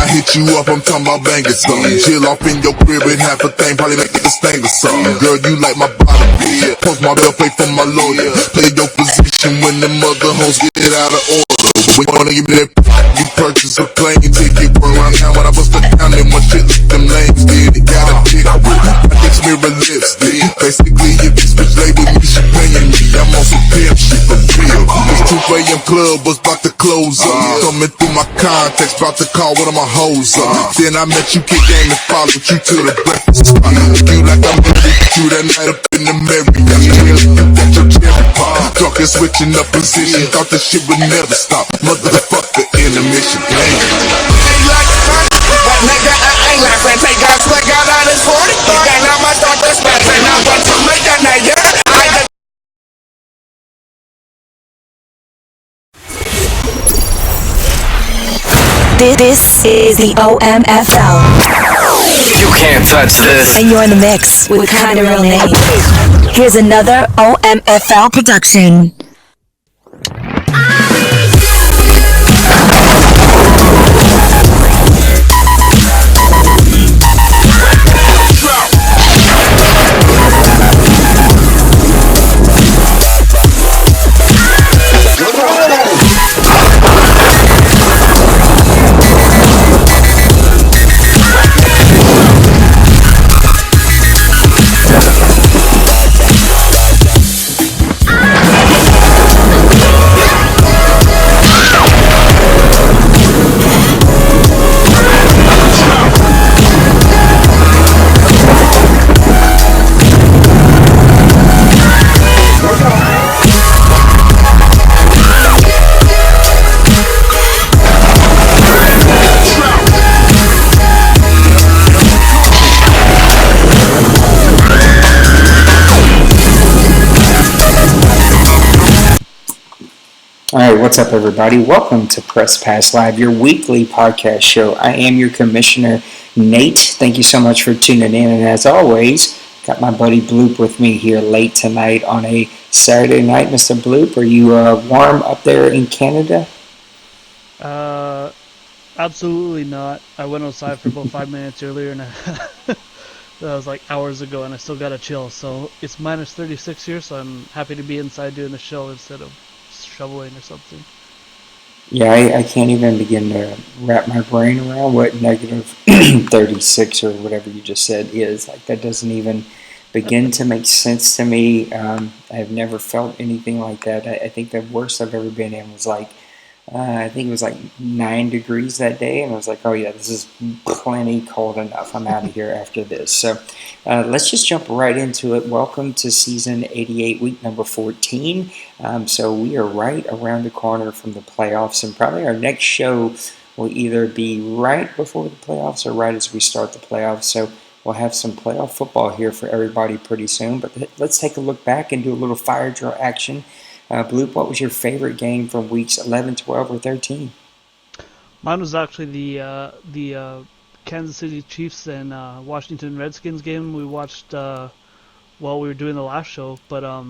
hit you up, I'm talking about banging something. Chill off in your crib with half a thing, probably make it a stain or something. Girl, you like my body, yeah. Post my bill, pay for my lawyer. Play your position when the mother hoes get out of order. When you wanna give me that, you purchase a plane ticket. Run around town when I bust it down in my shit, look them lanes, did it. Got a chick with my dick's mirror lips, did. Basically, if you switch label, me, she paying me. I'm on some pimp shit for real. This 2 a.m. club was about to close up. Coming through my contacts, about to call one of my hoes up. Then I met you, kick game and followed you to the breakfast spot. You like I'm ready to that night up in the Marriott. Got your cherry pop. Drunk and switching up position. Thought this shit would never stop. Motherfucker, intermission. Damn. Nigga, I ain't laughing. Take God, swear God on his 40. Then I'ma start this passing. I want to make that night, yeah. This is the OMFL. You can't touch this. And you're in the mix with Kinda Real Name. Here's another OMFL production. Alright, what's up everybody? Welcome to Press Pass Live, your weekly podcast show. I am your commissioner, Nate. Thank you so much for tuning in, and as always, got my buddy Bloop with me here late tonight on a Saturday night. Mr. Bloop, are you warm up there in Canada? Absolutely not. I went outside for about 5 minutes earlier, and that was like hours ago, and I still got to chill. So it's minus 36 here, so I'm happy to be inside doing the show instead of shoveling or something. Yeah, I can't even begin to wrap my brain around what negative 36 or whatever you just said is. Like, that doesn't even begin to make sense to me. I've never felt anything like that. I think the worst I've ever been in was like, I think it was like 9 degrees that day, and I was like, oh yeah, this is plenty cold enough. I'm out of here after this. So let's just jump right into it. Welcome to season 88, week number 14. So we are right around the corner from the playoffs, and probably our next show will either be right before the playoffs or right as we start the playoffs. So we'll have some playoff football here for everybody pretty soon. But let's take a look back and do a little fire drill action. Bloop, what was your favorite game from weeks 11, 12, or 13? Mine was actually the Kansas City Chiefs and Washington Redskins game we watched while we were doing the last show. But I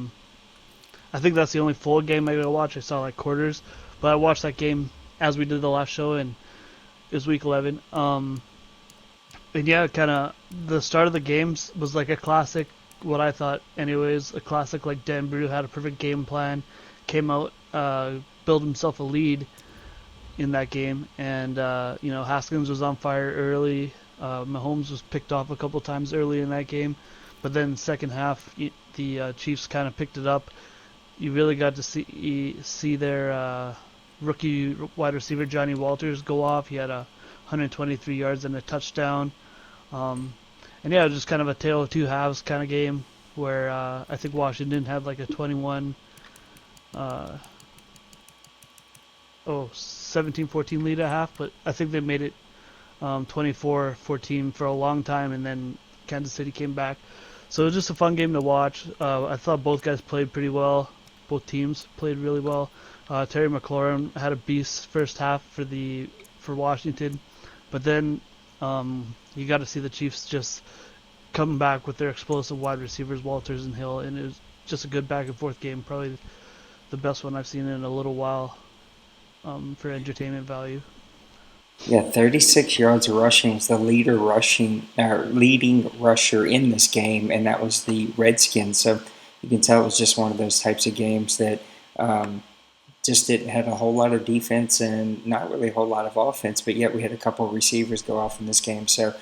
think that's the only full game I got to watch. I saw like quarters, but I watched that game as we did the last show, and it was week 11. And yeah, kind of the start of the games was like a classic. What I thought, anyways, a classic. Like Dan Brew had a perfect game plan, came out, built himself a lead in that game, and Haskins was on fire early. Mahomes was picked off a couple times early in that game, but then second half, the Chiefs kind of picked it up. You really got to see their rookie wide receiver Johnny Walters go off. He had 123 yards and a touchdown. And yeah, it was just kind of a tale of two halves kind of game where I think Washington had like a 17-14 lead at half, but I think they made it 24-14 for a long time, and then Kansas City came back. So it was just a fun game to watch. I thought both guys played pretty well. Both teams played really well. Terry McLaurin had a beast first half for Washington, but then you got to see the Chiefs just come back with their explosive wide receivers, Walters and Hill, and it was just a good back and forth game. Probably the best one I've seen in a little while for entertainment value. Yeah, 36 yards rushing was the leading rusher in this game, and that was the Redskins. So you can tell it was just one of those types of games that um, just it had a whole lot of defense and not really a whole lot of offense, but yet we had a couple of receivers go off in this game. So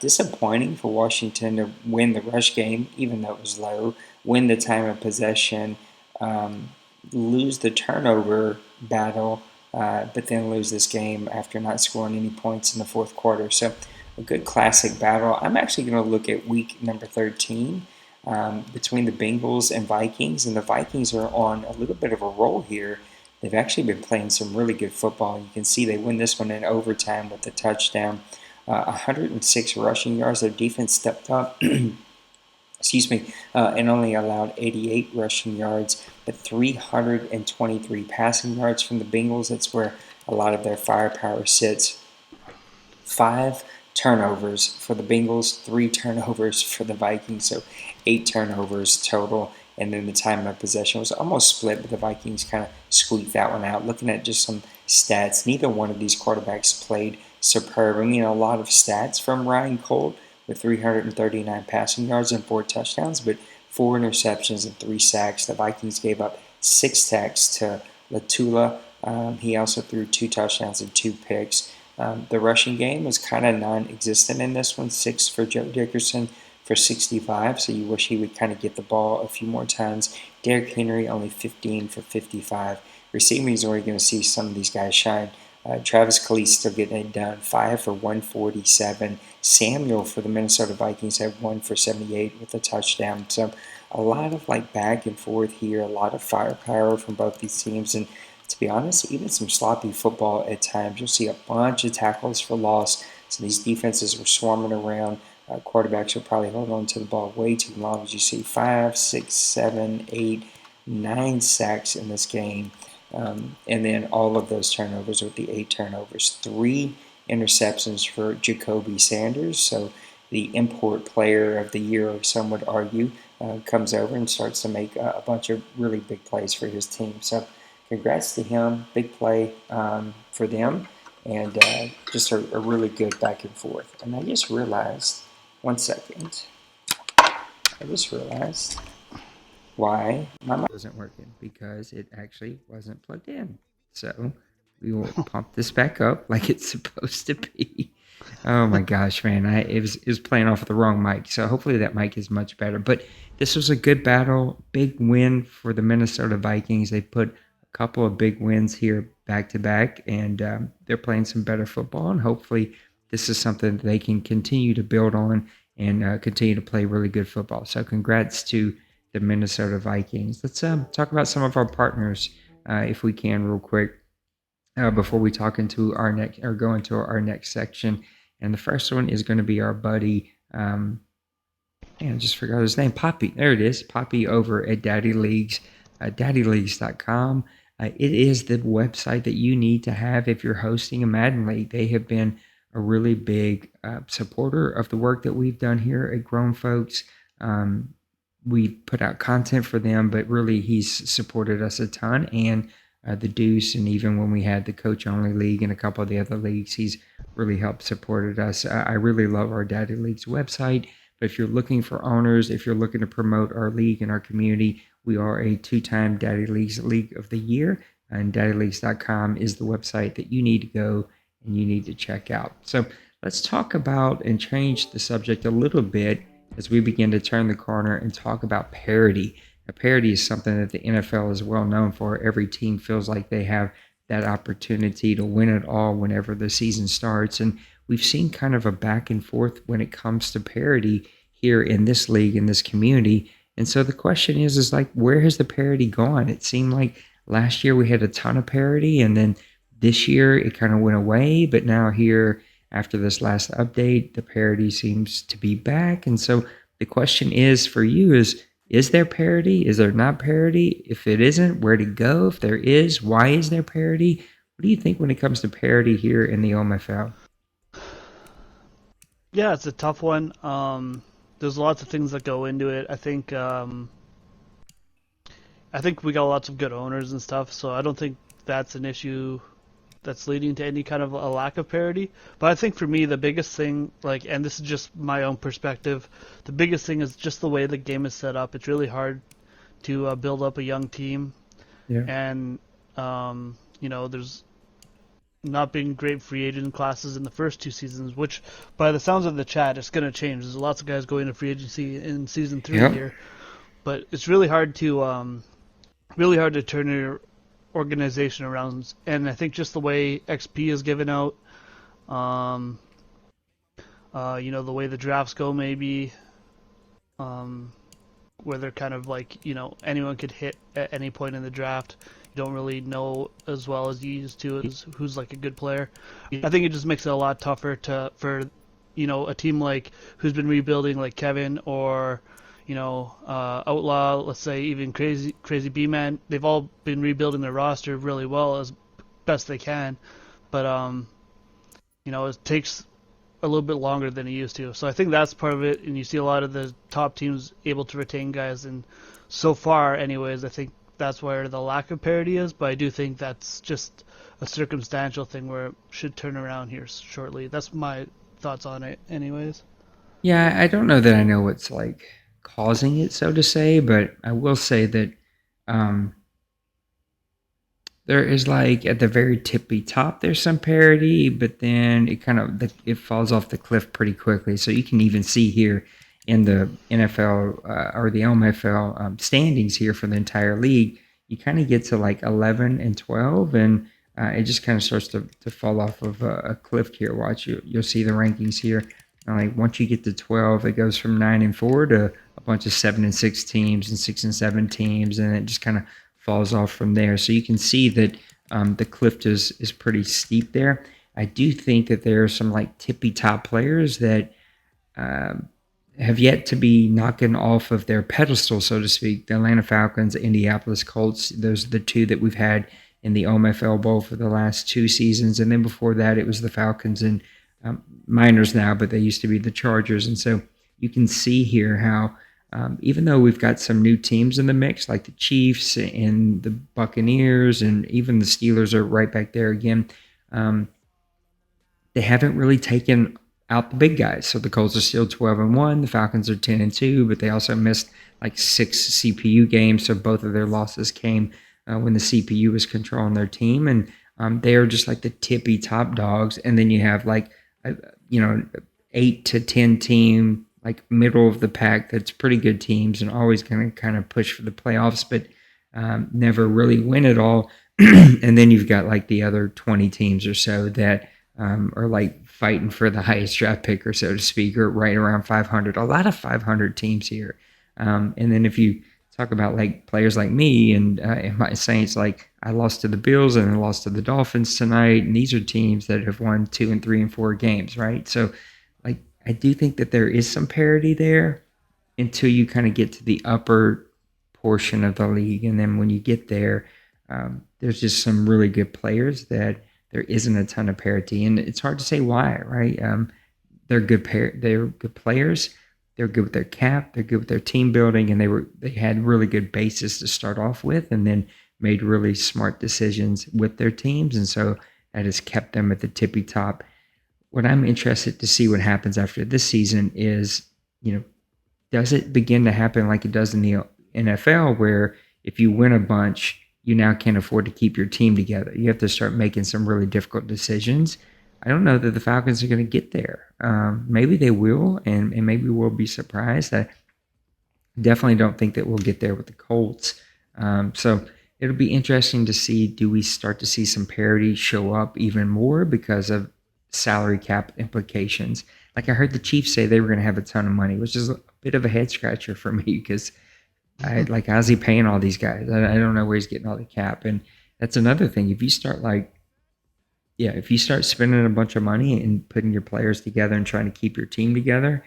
disappointing for Washington to win the rush game, even though it was low, win the time of possession, um, lose the turnover battle, but then lose this game after not scoring any points in the fourth quarter. So a good classic battle. I'm actually going to look at week number 13 between the Bengals and Vikings, and the Vikings are on a little bit of a roll here. They've actually been playing some really good football. You can see they win this one in overtime with a touchdown. 106 rushing yards. Their defense stepped up, and only allowed 88 rushing yards, but 323 passing yards from the Bengals. That's where a lot of their firepower sits. 5 turnovers for the Bengals, 3 turnovers for the Vikings, so 8 turnovers total. And then the time of possession was almost split, but the Vikings kind of squeaked that one out. Looking at just some stats, neither one of these quarterbacks played superb. I mean, a lot of stats from Ryan Colt with 339 passing yards and 4 touchdowns, but 4 interceptions and 3 sacks. The Vikings gave up 6 sacks to Latula. He also threw 2 touchdowns and 2 picks. The rushing game was kind of non-existent in this one. 6 for Joe Dickerson for 65, so you wish he would kind of get the ball a few more times. Derrick Henry only 15 for 55. Receiving is where you're going to see some of these guys shine. Travis Kelce still getting it done, 5 for 147. Samuel for the Minnesota Vikings had 1 for 78 with a touchdown. So a lot of back and forth here, a lot of firepower from both these teams, and to be honest, even some sloppy football at times. You'll see a bunch of tackles for loss. So these defenses were swarming around. Quarterbacks were probably holding on to the ball way too long. As you see, 5, 6, 7, 8, 9 sacks in this game. And then all of those turnovers with the 8 turnovers. 3 interceptions for Jacoby Sanders. So the import player of the year, or some would argue, comes over and starts to make a bunch of really big plays for his team. So congrats to him. Big play for them. And just a really good back and forth. And I just realized, 1 second, I just realized why my mic wasn't working, because it actually wasn't plugged in. So we will pump this back up like it's supposed to be. Oh my gosh, man! It was playing off of the wrong mic. So hopefully that mic is much better. But this was a good battle, big win for the Minnesota Vikings. They put a couple of big wins here back to back, and they're playing some better football. And hopefully this is something that they can continue to build on and continue to play really good football. So congrats to the Minnesota Vikings. Let's talk about some of our partners, if we can, real quick, before we talk into our next or go into our next section. And the first one is going to be our buddy. I just forgot his name. Poppy. There it is. Poppy over at Daddy Leagues, daddyleagues.com. It is the website that you need to have if you're hosting a Madden League. They have been a really big supporter of the work that we've done here at Grown Folks. We put out content for them, but really he's supported us a ton, and the Deuce, and even when we had the Coach Only League and a couple of the other leagues, he's really helped supported us. I really love our Daddy Leagues website, but if you're looking for owners, if you're looking to promote our league and our community, we are a 2-time Daddy Leagues League of the Year, and daddyleagues.com is the website that you need to go and you need to check out. So let's talk about and change the subject a little bit as we begin to turn the corner and talk about parity. Now, parity is something that the NFL is well known for. Every team feels like they have that opportunity to win it all whenever the season starts. And we've seen kind of a back and forth when it comes to parity here in this league, in this community. And so the question is where has the parity gone? It seemed like last year we had a ton of parity, and then this year it kind of went away. But now here, after this last update, the parity seems to be back. And so the question is for you is there parity? Is there not parity? If it isn't, where to go? If there is, why is there parity? What do you think when it comes to parity here in the OMFL? Yeah, it's a tough one. There's lots of things that go into it. I think we got lots of good owners and stuff, so I don't think that's an issue that's leading to any kind of a lack of parity. But I think for me, the biggest thing, like, and this is just my own perspective, the biggest thing is just the way the game is set up. It's really hard to build up a young team, Yeah. and there's not been great free agent classes in the first 2 seasons, which, by the sounds of the chat, it's going to change. There's lots of guys going to free agency in season 3 Yep. here, but it's really hard to turn your organization around. And I think just the way XP is given out, the way the drafts go, maybe, where they're kind of like, anyone could hit at any point in the draft. You don't really know as well as you used to who's like a good player. I think it just makes it a lot tougher for a team like who's been rebuilding, like Kevin or Outlaw, let's say even Crazy B-Man. They've all been rebuilding their roster really well as best they can, but it takes a little bit longer than it used to. So I think that's part of it, and you see a lot of the top teams able to retain guys, and so far anyways, I think that's where the lack of parity is, but I do think that's just a circumstantial thing where it should turn around here shortly. That's my thoughts on it anyways. Yeah, I don't know that I know what's like causing it, so to say, but I will say that there is like at the very tippy top there's some parity, but then it falls off the cliff pretty quickly. So you can even see here in the NFL or the OMFL standings here for the entire league, you kind of get to like 11 and 12, and it just kind of starts to fall off of a cliff here. Watch, you'll see the rankings here. Like once you get to 12, it goes from 9 and 4 to a bunch of 7 and 6 teams and 6 and 7 teams, and it just kind of falls off from there. So you can see that the cliff is pretty steep there. I do think that there are some like tippy top players that have yet to be knocking off of their pedestal, so to speak. The Atlanta Falcons, the Indianapolis Colts, those are the two that we've had in the OMFL Bowl for the last 2 seasons. And then before that, it was the Falcons and Miners now, but they used to be the Chargers. And so you can see here how even though we've got some new teams in the mix, like the Chiefs and the Buccaneers, and even the Steelers are right back there again, they haven't really taken out the big guys. So the Colts are still 12-1, the Falcons are 10-2, but they also missed like 6 CPU games. So both of their losses came when the CPU was controlling their team, and they are just like the tippy top dogs. And then you have like 8 to 10 team, like middle of the pack, that's pretty good teams and always going to kind of push for the playoffs, but never really win it all. And then you've got like the other 20 teams or so that are like fighting for the highest draft pick, or so to speak, or right around 500. A lot of 500 teams here. And then if you talk about like players like me and my Saints, like I lost to the Bills and I lost to the Dolphins tonight, and these are teams that have won 2 and 3 and 4 games, right? So like I do think that there is some parity there until you kind of get to the upper portion of the league, and then when you get there, there's just some really good players that there isn't a ton of parity, and it's hard to say why, right? They're good players. They're good with their cap. They're good with their team building, and they had really good bases to start off with, and then made really smart decisions with their teams, and so that has kept them at the tippy top. What I'm interested to see what happens after this season is, does it begin to happen like it does in the NFL, where if you win a bunch, you now can't afford to keep your team together. You have to start making some really difficult decisions. I don't know that the Falcons are going to get there. Maybe they will, and maybe we'll be surprised. I definitely don't think that we'll get there with the Colts. So it'll be interesting to see, do we start to see some parity show up even more because of salary cap implications? Like I heard the Chiefs say they were going to have a ton of money, which is a bit of a head scratcher for me, because how's he paying all these guys? I don't know where he's getting all the cap. And that's another thing. If you start spending a bunch of money and putting your players together and trying to keep your team together,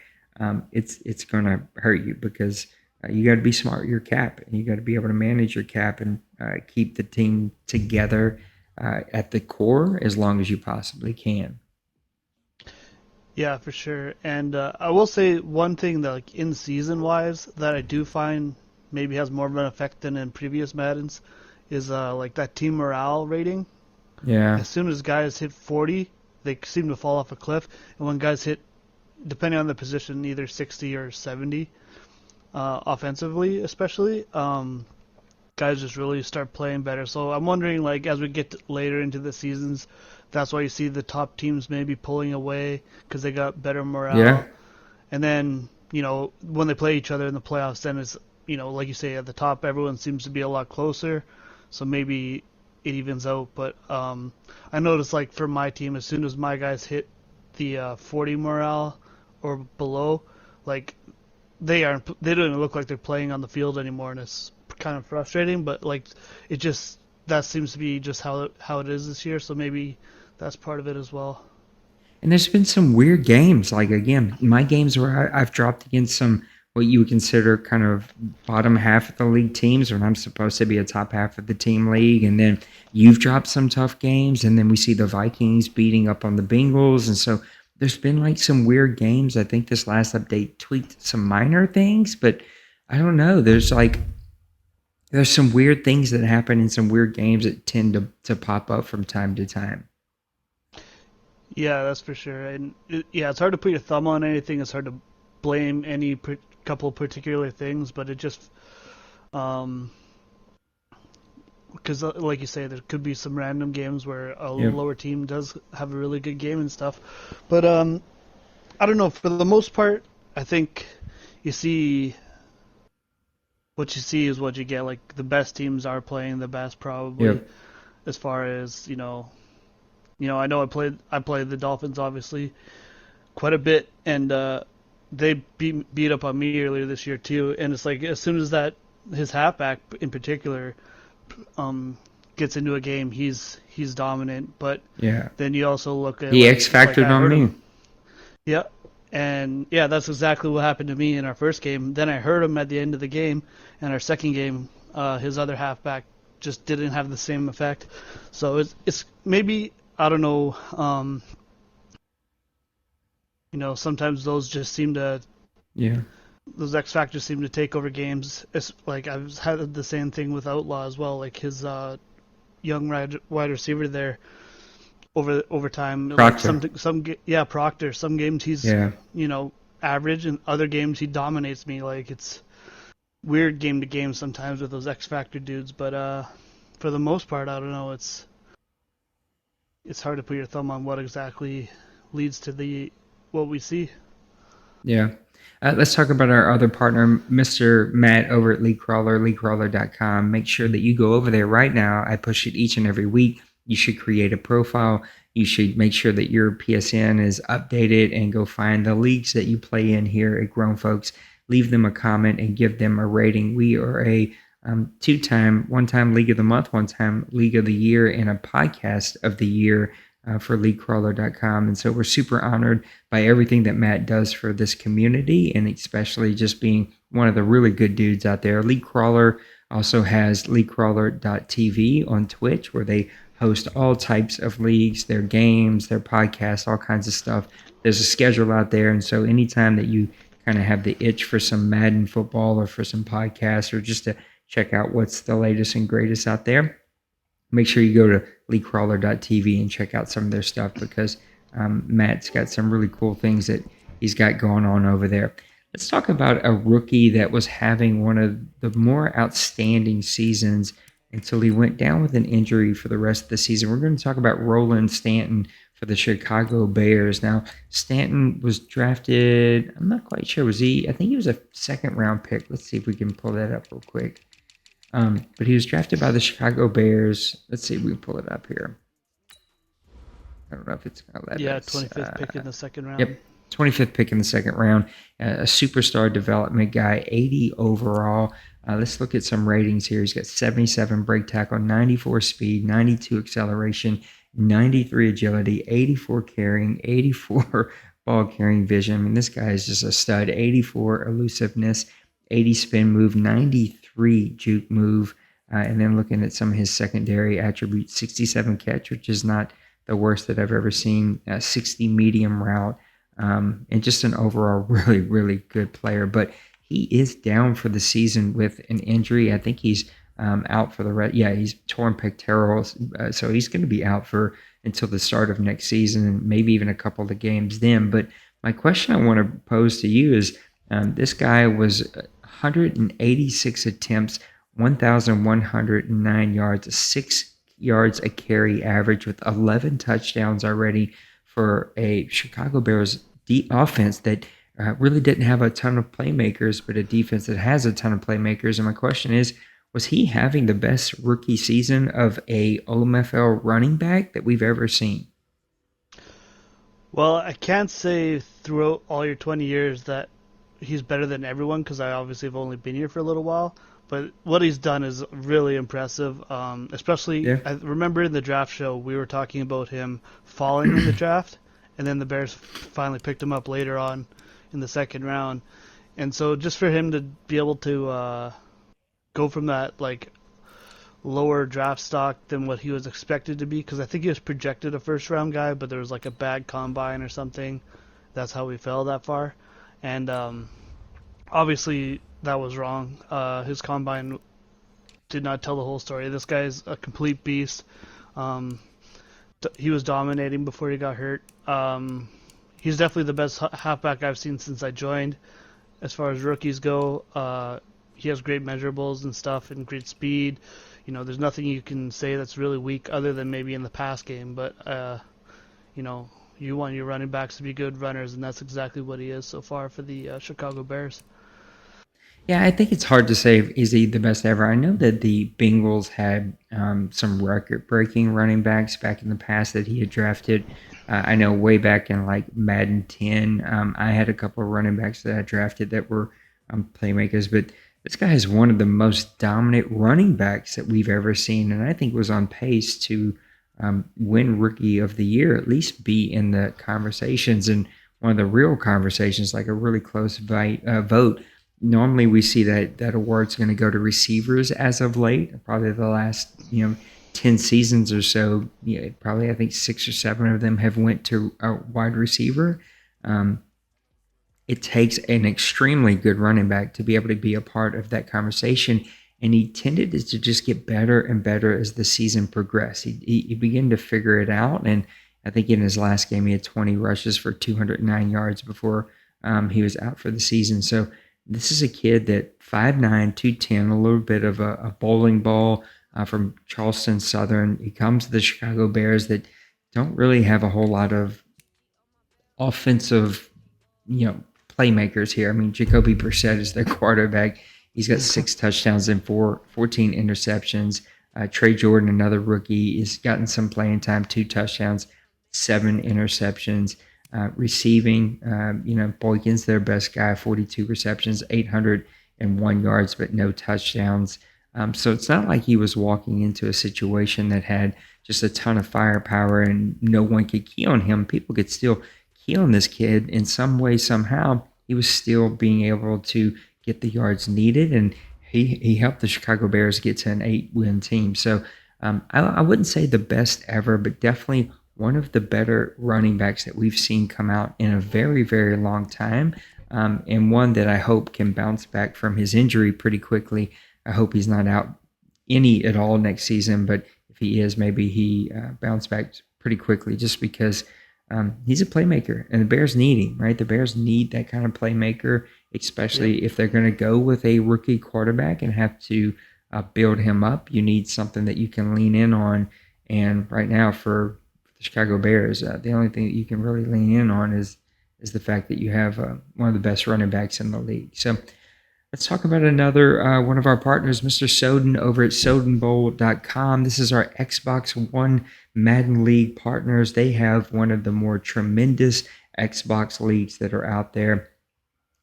it's going to hurt you, because you got to be smart with your cap, and you got to be able to manage your cap and keep the team together at the core as long as you possibly can. Yeah, for sure. And I will say one thing that, like, in season wise, that I do find maybe has more of an effect than in previous Maddens is like that team morale rating. Yeah. As soon as guys hit 40, they seem to fall off a cliff. And when guys hit, depending on the position, either 60 or 70, offensively especially, guys just really start playing better. So I'm wondering, like, as we get later into the seasons, that's why you see the top teams maybe pulling away because they got better morale. Yeah. And then, when they play each other in the playoffs, then it's, like you say, at the top, everyone seems to be a lot closer. So maybe it evens out. But I noticed, like, for my team, as soon as my guys hit the 40 morale or below, like, they don't even look like they're playing on the field anymore, and it's kind of frustrating. But, like, that seems to be just how it is this year. So maybe that's part of it as well. And there's been some weird games. Like, again, my games where I've dropped against some what you would consider kind of bottom half of the league teams when I'm supposed to be a top half of the team league. And then you've dropped some tough games. And then we see the Vikings beating up on the Bengals. And so there's been like some weird games. I think this last update tweaked some minor things, but I don't know. There's some weird things that happen in some weird games that tend to pop up from time to time. Yeah, that's for sure. And it's hard to put your thumb on anything. It's hard to blame any couple of particular things, but it just, because like you say, there could be some random games where a lower team does have a really good game and stuff. But I don't know. For the most part, I think what you see is what you get. Like, the best teams are playing the best, probably. Yep. As far as I know I played the Dolphins obviously quite a bit, and they beat up on me earlier this year too. And it's like, as soon as his halfback in particular gets into a game, he's dominant. But then you also look at he X factored on me. Yeah, and that's exactly what happened to me in our first game. Then I hurt him at the end of the game, and our second game, his other halfback just didn't have the same effect. So it's maybe, I don't know. Sometimes those just seem to. Yeah. Those X factors seem to take over games. It's like, I've had the same thing with Outlaw as well. Like, his young wide receiver there over time. Proctor. Like Proctor. Some games he's average, and other games he dominates me. Like, it's weird game to game sometimes with those X factor dudes. But for the most part, I don't know. It's hard to put your thumb on what exactly leads to what we see. Yeah. Let's talk about our other partner, Mr. Matt over at LeagueCrawler, leaguecrawler.com. Make sure that you go over there right now. I push it each and every week. You should create a profile. You should make sure that your PSN is updated and go find the leagues that you play in here at Grown Folks. Leave them a comment and give them a rating. We are a one-time League of the Month, one-time League of the Year, and a Podcast of the Year for LeagueCrawler.com. And so we're super honored by everything that Matt does for this community, and especially just being one of the really good dudes out there. LeagueCrawler also has LeagueCrawler.tv on Twitch, where they host all types of leagues, their games, their podcasts, all kinds of stuff. There's a schedule out there, and so anytime that you kind of have the itch for some Madden football or for some podcasts or just to check out what's the latest and greatest out there, make sure you go to LeagueCrawler.tv and check out some of their stuff, because Matt's got some really cool things that he's got going on over there. Let's talk about a rookie that was having one of the more outstanding seasons until he went down with an injury for the rest of the season. We're going to talk about Roland Stanton for the Chicago Bears. Now, Stanton was drafted, I'm not quite sure, I think he was a second-round pick. Let's see if we can pull that up real quick. But he was drafted by the Chicago Bears. Let's see if we can pull it up here. I don't know if it's going to let us. 25th pick in the second round. Yep, 25th pick in the second round. A superstar development guy, 80 overall. Let's look at some ratings here. He's got 77 break tackle, 94 speed, 92 acceleration, 93 agility, 84 carrying, 84 ball carrying vision. I mean, this guy is just a stud. 84 elusiveness, 80 spin move, 93 juke move. And then looking at some of his secondary attributes, 67 catch, which is not the worst that I've ever seen, 60 medium route, and just an overall really, really good player. But he is down for the season with an injury. I think he's out for the rest. Yeah, he's torn pectorals, so he's going to be out for until the start of next season, and maybe even a couple of the games then. But my question I want to pose to you is, this guy was 186 attempts, 1,109 yards, 6 yards a carry average with 11 touchdowns already for a Chicago Bears offense that really didn't have a ton of playmakers, but a defense that has a ton of playmakers. And my question is, was he having the best rookie season of a OMFL running back that we've ever seen? Well, I can't say throughout all your 20 years that he's better than everyone because I obviously have only been here for a little while. But what he's done is really impressive. Especially, Yeah. I remember in the draft show we were talking about him falling in the draft, and then the Bears finally picked him up later on in the second round. And so just for him to be able to go from that like lower draft stock than what he was expected to be, because I think he was projected a first round guy, but there was like a bad combine or something. That's how we fell that far. And obviously that was wrong. His combine did not tell the whole story. This guy's a complete beast. He was dominating before he got hurt. He's definitely the best halfback I've seen since I joined. As far as rookies go, he has great measurables and stuff and great speed. You know, there's nothing you can say that's really weak other than maybe in the pass game. But, you know, you want your running backs to be good runners, and that's exactly what he is so far for the Chicago Bears. Yeah, I think it's hard to say is he the best ever. I know that the Bengals had some record-breaking running backs back in the past that he had drafted. I know way back in like Madden 10, I had a couple of running backs that I drafted that were playmakers, but this guy is one of the most dominant running backs that we've ever seen, and I think was on pace to win Rookie of the Year, at least be in the conversations and one of the real conversations, like a really close vote. Normally, we see that award's going to go to receivers as of late. Probably the last 10 seasons or so, probably I think 6 or 7 of them have went to a wide receiver. It takes an extremely good running back to be able to be a part of that conversation. And he tended to just get better and better as the season progressed. He began to figure it out. And I think in his last game, he had 20 rushes for 209 yards before he was out for the season. So this is a kid that 5'9", 210, a little bit of a bowling ball from Charleston Southern. He comes to the Chicago Bears that don't really have a whole lot of offensive, playmakers here. I mean, Jacoby Brissett is their quarterback. He's got 6 touchdowns and 14 interceptions. Trey Jordan, another rookie, has gotten some playing time, 2 touchdowns, 7 interceptions. Receiving, Boykin's their best guy, 42 receptions, 801 yards, but no touchdowns. So it's not like he was walking into a situation that had just a ton of firepower and no one could key on him. People could still key on this kid in some way, somehow. He was still being able to get the yards needed, and he helped the Chicago Bears get to an 8-win team. So I wouldn't say the best ever, but definitely one of the better running backs that we've seen come out in a very, very long time, and one that I hope can bounce back from his injury pretty quickly. I hope he's not out any at all next season, but if he is, maybe he bounce back pretty quickly just because he's a playmaker, and the Bears need him, right? The Bears need that kind of playmaker, especially if they're going to go with a rookie quarterback and have to build him up. You need something that you can lean in on, and right now for the Chicago Bears, the only thing that you can really lean in on is the fact that you have one of the best running backs in the league. So let's talk about another one of our partners, Mr. Soden over at SodenBowl.com. This is our Xbox One Madden League partners. They have one of the more tremendous Xbox leagues that are out there.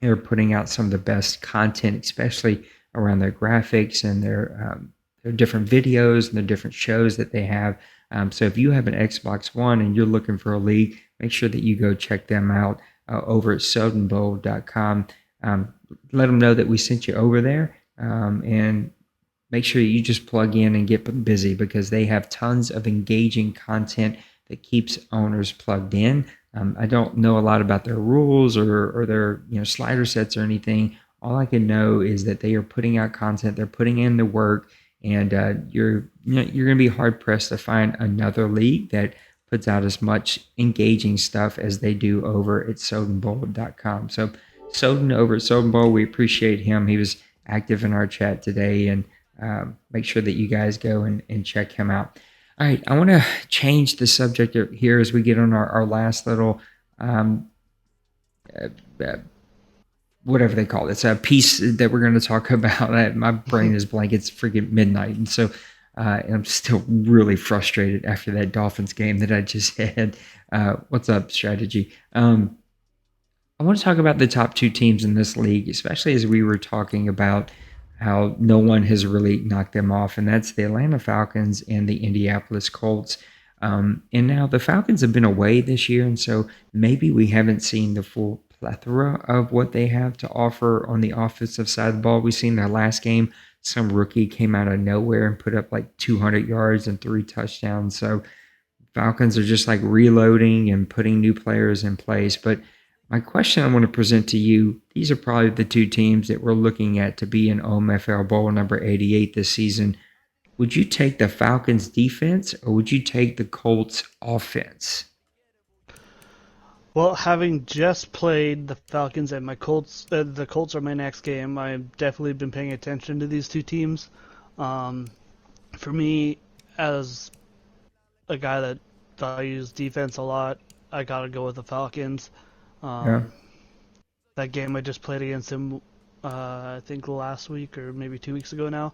They're putting out some of the best content, especially around their graphics and their different videos and the different shows that they have. So if you have an Xbox One and you're looking for a league, make sure that you go check them out over at SodenBowl.com. Let them know that we sent you over there, and make sure you just plug in and get busy because they have tons of engaging content that keeps owners plugged in. I don't know a lot about their rules or their slider sets or anything. All I can know is that they are putting out content, they're putting in the work, And you're going to be hard pressed to find another league that puts out as much engaging stuff as they do over at SodenBowl.com. So Soden over at Soden Bowl, we appreciate him. He was active in our chat today, and make sure that you guys go and check him out. All right, I want to change the subject here as we get on our last little whatever they call it. It's a piece that we're going to talk about. My brain is blank. It's freaking midnight. And so I'm still really frustrated after that Dolphins game that I just had. What's up, strategy? I want to talk about the top two teams in this league, especially as we were talking about how no one has really knocked them off, and that's the Atlanta Falcons and the Indianapolis Colts. And now the Falcons have been away this year, and so maybe we haven't seen the full plethora of what they have to offer on the offensive side of the ball. We've seen their last game, some rookie came out of nowhere and put up like 200 yards and 3 touchdowns. So Falcons are just like reloading and putting new players in place. But my question I want to present to you, these are probably the two teams that we're looking at to be in OMFL Bowl number 88 this season. Would you take the Falcons defense or would you take the Colts offense? Well, having just played the Falcons and the Colts are my next game. I've definitely been paying attention to these two teams. For me, as a guy that values defense a lot, I gotta go with the Falcons. That game I just played against them, I think last week or maybe 2 weeks ago now,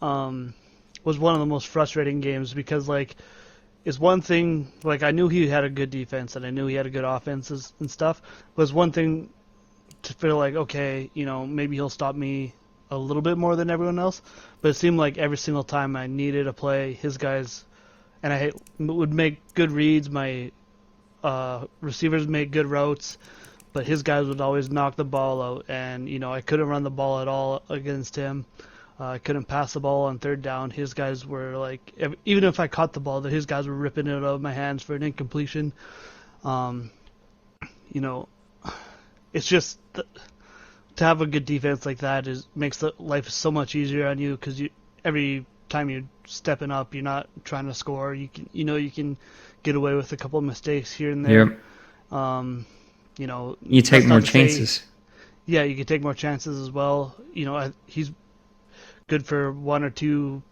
was one of the most frustrating games because it's one thing, I knew he had a good defense and I knew he had a good offenses and stuff. It was one thing to feel like, okay, maybe he'll stop me a little bit more than everyone else. But it seemed like every single time I needed a play, his guys, and I would make good reads. My receivers made good routes, but his guys would always knock the ball out. And, I couldn't run the ball at all against him. I couldn't pass the ball on third down. His guys were even if I caught the ball, his guys were ripping it out of my hands for an incompletion. It's just to have a good defense like that makes life so much easier on you because every time you're stepping up, you're not trying to score. You can get away with a couple of mistakes here and there. Yep. You take more chances. Yeah, you can take more chances as well. He's good for one or two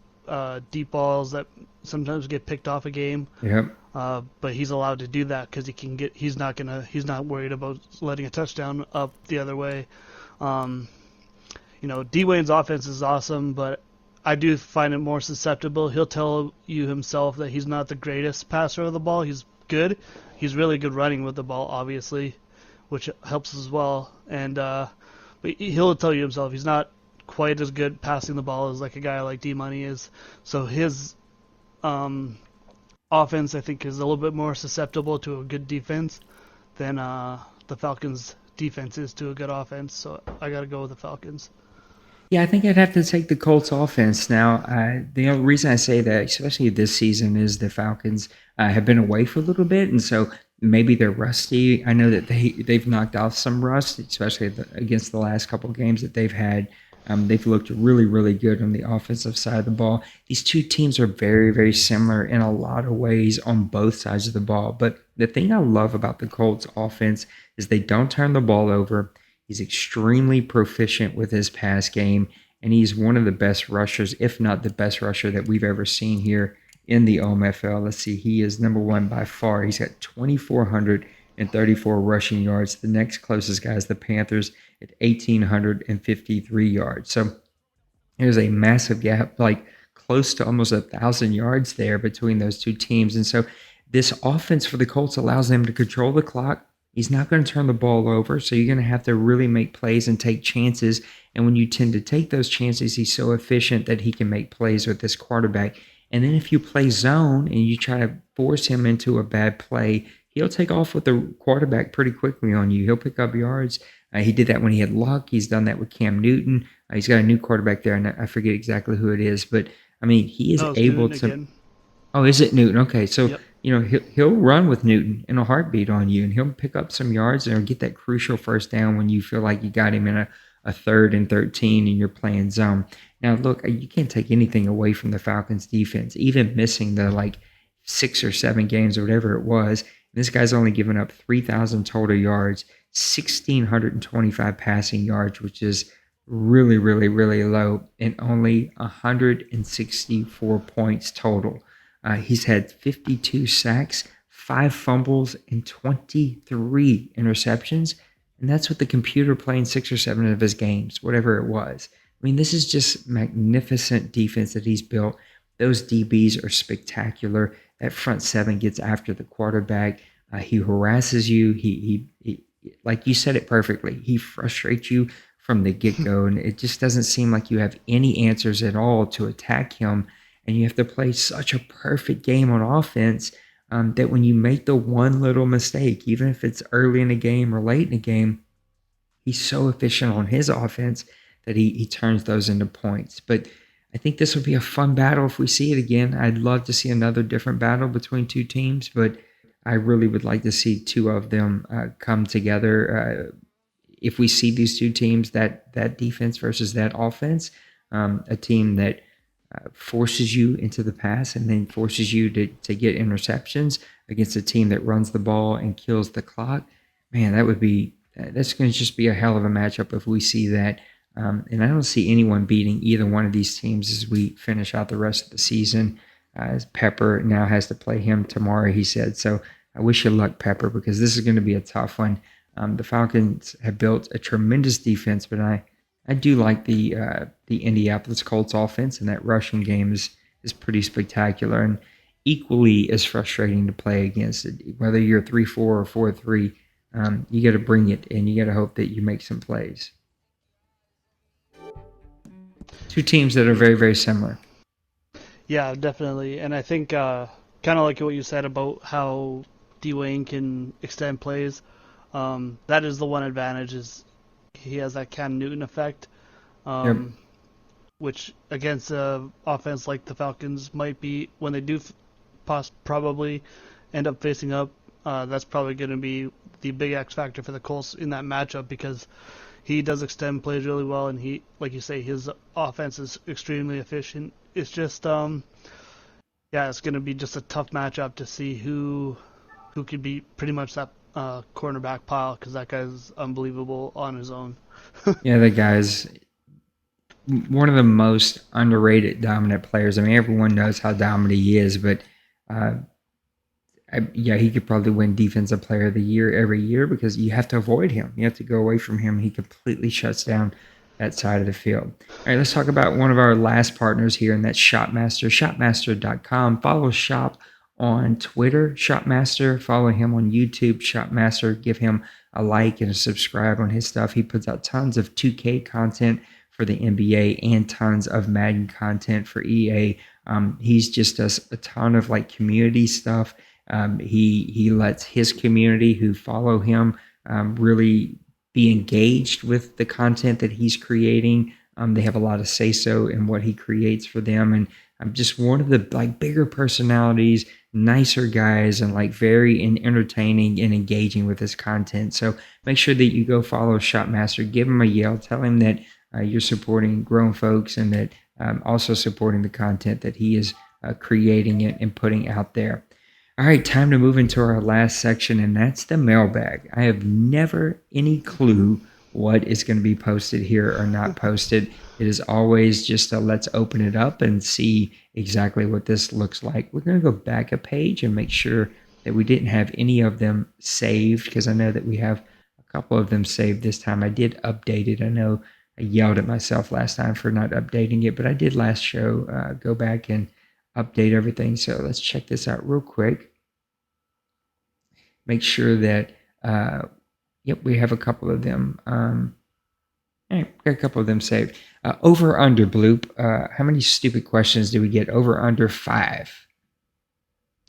deep balls that sometimes get picked off a game. Yep. But he's allowed to do that because he's not worried about letting a touchdown up the other way. D Wayne's offense is awesome, but I do find it more susceptible. He'll tell you himself that he's not the greatest passer of the ball. He's good. He's really good running with the ball, obviously, which helps as well. And but he'll tell you himself he's not quite as good passing the ball as a guy like D-Money is. So his offense, I think, is a little bit more susceptible to a good defense than the Falcons' defense is to a good offense. So I got to go with the Falcons. Yeah, I think I'd have to take the Colts offense. Now, the only reason I say that, especially this season, is the Falcons have been away for a little bit, and so maybe they're rusty. I know that they've knocked off some rust, especially against the last couple of games that they've had. They've looked really, really good on the offensive side of the ball. These two teams are very, very similar in a lot of ways on both sides of the ball. But the thing I love about the Colts offense is they don't turn the ball over. He's extremely proficient with his pass game, and he's one of the best rushers, if not the best rusher that we've ever seen here in the OMFL. Let's see, he is number one by far. He's got 2,434 rushing yards. The next closest guy is the Panthers at 1,853 yards. So there's a massive gap, close to almost 1,000 yards there between those two teams. And so this offense for the Colts allows them to control the clock. He's not going to turn the ball over, so you're going to have to really make plays and take chances. And when you tend to take those chances, he's so efficient that he can make plays with this quarterback. And then if you play zone and you try to force him into a bad play, he'll take off with the quarterback pretty quickly on you. He'll pick up yards. He did that when he had Luck. He's done that with Cam Newton. He's got a new quarterback there, and I forget exactly who it is. But, he is able to again. Oh, is it Newton? Okay, so, yep. He'll run with Newton in a heartbeat on you, and he'll pick up some yards and get that crucial first down when you feel like you got him in a 3rd and 13 and you're playing zone. Now, look, you can't take anything away from the Falcons defense, even missing the 6 or 7 games or whatever it was. This guy's only given up 3,000 total yards, 1,625 passing yards, which is really, really, really low, and only 164 points total. He's had 52 sacks, 5 fumbles, and 23 interceptions. And that's with the computer playing 6 or 7 of his games, whatever it was. I mean, this is just magnificent defense that he's built. Those DBs are spectacular. That front 7 gets after the quarterback. He harasses you. He like you said it perfectly. He frustrates you from the get-go, and it just doesn't seem like you have any answers at all to attack him. And you have to play such a perfect game on offense that when you make the one little mistake, even if it's early in a game or late in a game, he's so efficient on his offense that he turns those into points. But I think this will be a fun battle if we see it again. I'd love to see another different battle between two teams, but I really would like to see 2 of them come together. If we see these 2 teams, that defense versus that offense, a team that forces you into the pass and then forces you to get interceptions against a team that runs the ball and kills the clock, man, that's going to just be a hell of a matchup if we see that. And I don't see anyone beating either one of these teams as we finish out the rest of the season. As Pepper now has to play him tomorrow, he said. So I wish you luck, Pepper, because this is going to be a tough one. The Falcons have built a tremendous defense, but I do like the Indianapolis Colts offense, and that rushing game is pretty spectacular and equally as frustrating to play against. Whether you're 3-4 or 4-3, you got to bring it, and you got to hope that you make some plays. 2 teams that are very, very similar. Yeah, definitely. And I think kind of like what you said about how Dwayne can extend plays. That is the one advantage, is he has that Cam Newton effect, which against an offense like the Falcons might be, when they do probably end up facing up, that's probably going to be the big X factor for the Colts in that matchup, because he does extend plays really well, and he, like you say, his offense is extremely efficient. It's just, it's going to be just a tough matchup to see who could beat pretty much that cornerback pile, because that guy's unbelievable on his own. Yeah, that guy's one of the most underrated dominant players. I mean, everyone knows how dominant he is, but he could probably win Defensive Player of the Year every year, because you have to avoid him. You have to go away from him. He completely shuts down that side of the field. All right, let's talk about one of our last partners here, and that's Shopmaster, shopmaster.com. Follow Shop on Twitter, Shopmaster. Follow him on YouTube, Shopmaster. Give him a like and a subscribe on his stuff. He puts out tons of 2K content for the NBA and tons of Madden content for EA. He's just does a ton of community stuff. He lets his community who follow him really be engaged with the content that he's creating. They have a lot of say-so in what he creates for them, and I'm just one of the bigger personalities, nicer guys, and very entertaining and engaging with his content. So make sure that you go follow Shopmaster, give him a yell, tell him that you're supporting grown folks, and that also supporting the content that he is creating and putting out there. All right, time to move into our last section, and that's the mailbag. I have never any clue what is going to be posted here or not posted. It is always just let's open it up and see exactly what this looks like. We're going to go back a page and make sure that we didn't have any of them saved, because I know that we have a couple of them saved this time. I did update it. I know I yelled at myself last time for not updating it, but I did last show go back and update everything. So let's check this out real quick. Make sure that, we have a couple of them. Got a couple of them saved. Over under, Bloop. How many stupid questions do we get? Over under 5.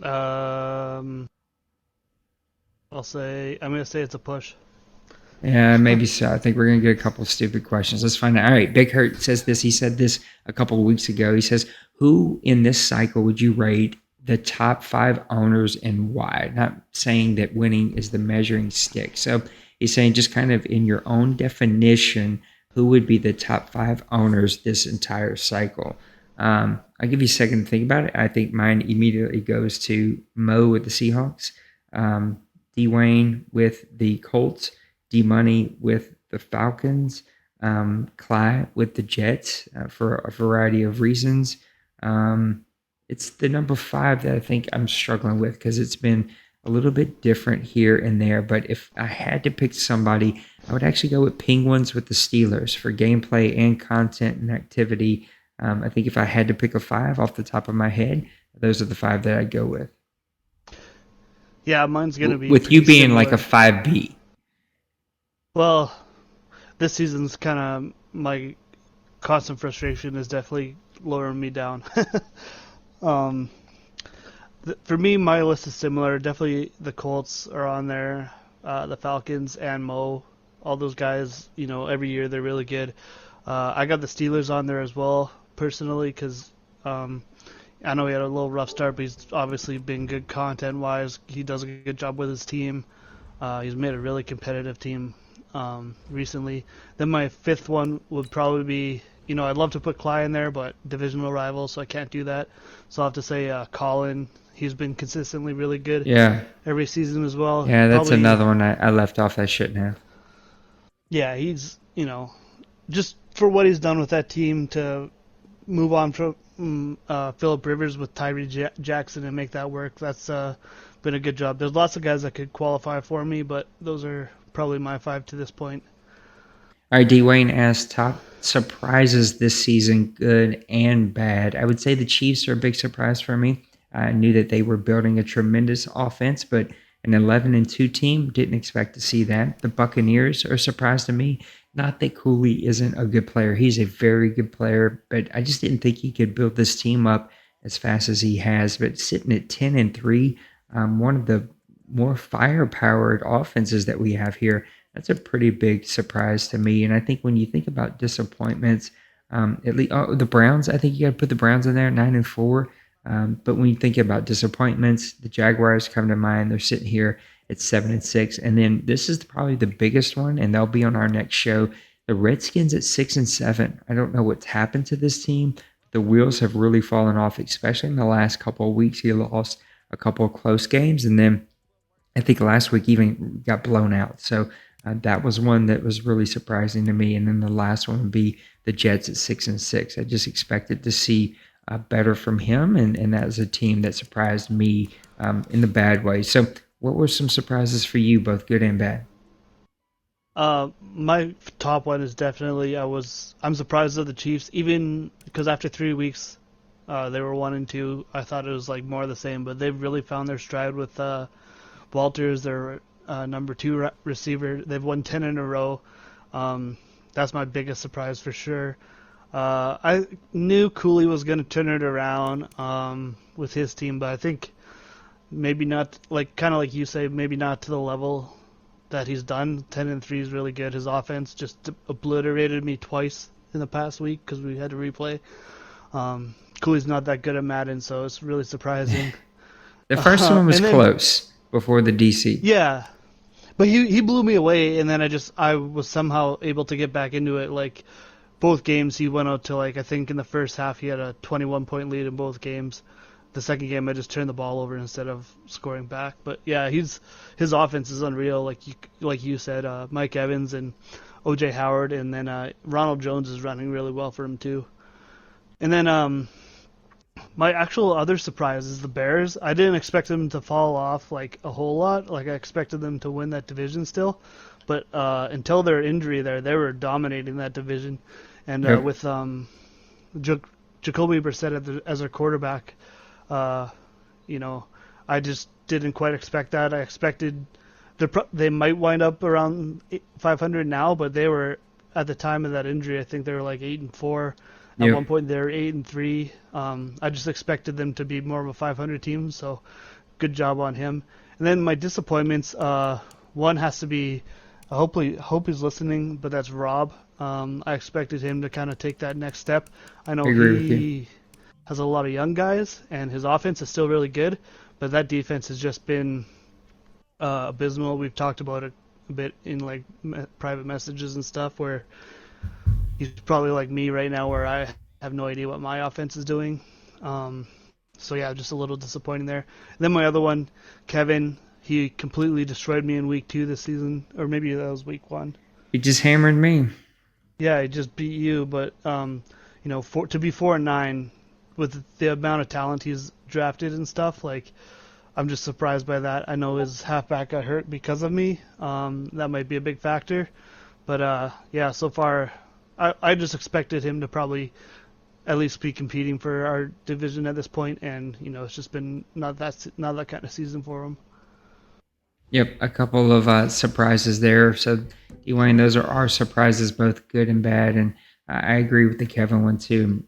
I'm going to say it's a push. Yeah, maybe so. I think we're going to get a couple of stupid questions. Let's find out. All right, Big Hurt says this. He said this a couple of weeks ago. He says, who in this cycle would you rate the top 5 owners and why? Not saying that winning is the measuring stick. So he's saying just kind of in your own definition, who would be the top 5 owners this entire cycle. I'll give you a second to think about it. I think mine immediately goes to Mo with the Seahawks, Dwayne with the Colts, D Money with the Falcons, Clyde with the Jets for a variety of reasons. It's the number 5 that I think I'm struggling with because it's been a little bit different here and there. But if I had to pick somebody, I would actually go with Penguins with the Steelers for gameplay and content and activity. I think if I had to pick a 5 off the top of my head, those are the 5 that I'd go with. Yeah, mine's gonna be with you pretty being similar. like a 5B. Well, this season's kind of my constant frustration is definitely lowering me down. um, for me, my list is similar. Definitely, the Colts are on there, the Falcons and Mo. All those guys, every year they're really good. I got the Steelers on there as well, personally, because I know he had a little rough start, but he's obviously been good content-wise. He does a good job with his team. He's made a really competitive team recently. Then my 5th one would probably be, I'd love to put Clyde in there, but divisional rival, so I can't do that. So I'll have to say Colin. He's been consistently really good every season as well. Yeah, that's another one I left off I shouldn't have. Yeah, he's, just for what he's done with that team to move on from Phillip Rivers with Tyree Jackson and make that work, that's been a good job. There's lots of guys that could qualify for me, but those are probably my 5 to this point. All right, Dwayne asked top surprises this season, good and bad. I would say the Chiefs are a big surprise for me. I knew that they were building a tremendous offense, but an 11-2 team, didn't expect to see that. The Buccaneers are a surprise to me. Not that Cooley isn't a good player. He's a very good player, but I just didn't think he could build this team up as fast as he has. But sitting at 10-3, one of the more fire-powered offenses that we have here, that's a pretty big surprise to me. And I think when you think about disappointments, at least the Browns, I think you got to put the Browns in there, 9-4. But when you think about disappointments, the Jaguars come to mind. They're sitting here at 7-6, and then this is probably the biggest one, and they'll be on our next show. The Redskins at 6-7. I don't know what's happened to this team. The wheels have really fallen off, especially in the last couple of weeks. He lost a couple of close games, and then I think last week even got blown out. So that was one that was really surprising to me. And then the last one would be the Jets at 6-6. I just expected to see better from him, and that was a team that surprised me in the bad way. So what were some surprises for you, both good and bad? My top one is definitely I'm surprised at the Chiefs, even because after 3 weeks they were 1-2. I thought it was like more of the same, but they've really found their stride with Walters, their number 2 receiver. They've won 10 in a row. That's my biggest surprise for sure. I knew Cooley was going to turn it around with his team, but I think maybe not, kind of like you say, maybe not to the level that he's done. 10-3 is really good. His offense just obliterated me twice in the past week because we had to replay. Cooley's not that good at Madden, so it's really surprising. The first one was close before the DC. Yeah, but he blew me away, and then I was somehow able to get back into it. Both games he went out to I think in the first half he had a 21-point lead in both games. The second game I just turned the ball over instead of scoring back. But yeah, his offense is unreal. Like you said, Mike Evans and O.J. Howard, and then Ronald Jones is running really well for him too. And then my actual other surprise is the Bears. I didn't expect them to fall off a whole lot. I expected them to win that division still, but until their injury there, they were dominating that division. And with Jacoby Brissett as their quarterback, I just didn't quite expect that. I expected they might wind up around 500 now, but they were at the time of that injury. I think they were 8-4. At one point they were 8-3. I just expected them to be more of a 500 team. So good job on him. And then my disappointments. One has to be. I hope he's listening, but that's Rob. I expected him to kind of take that next step. I know he has a lot of young guys, and his offense is still really good, but that defense has just been abysmal. We've talked about it a bit in private messages and stuff, where he's probably like me right now, where I have no idea what my offense is doing. So yeah, just a little disappointing there. And then my other one, Kevin, he completely destroyed me in week 2 this season, or maybe that was week 1. He just hammered me. Yeah, he just beat you, but to be 4-9 with the amount of talent he's drafted and stuff, like I'm just surprised by that. I know his halfback got hurt because of me. That might be a big factor, but yeah, so far I just expected him to probably at least be competing for our division at this point, and it's just been not that kind of season for him. Yep, a couple of surprises there. So, Dwayne, those are our surprises, both good and bad. And I agree with the Kevin one too.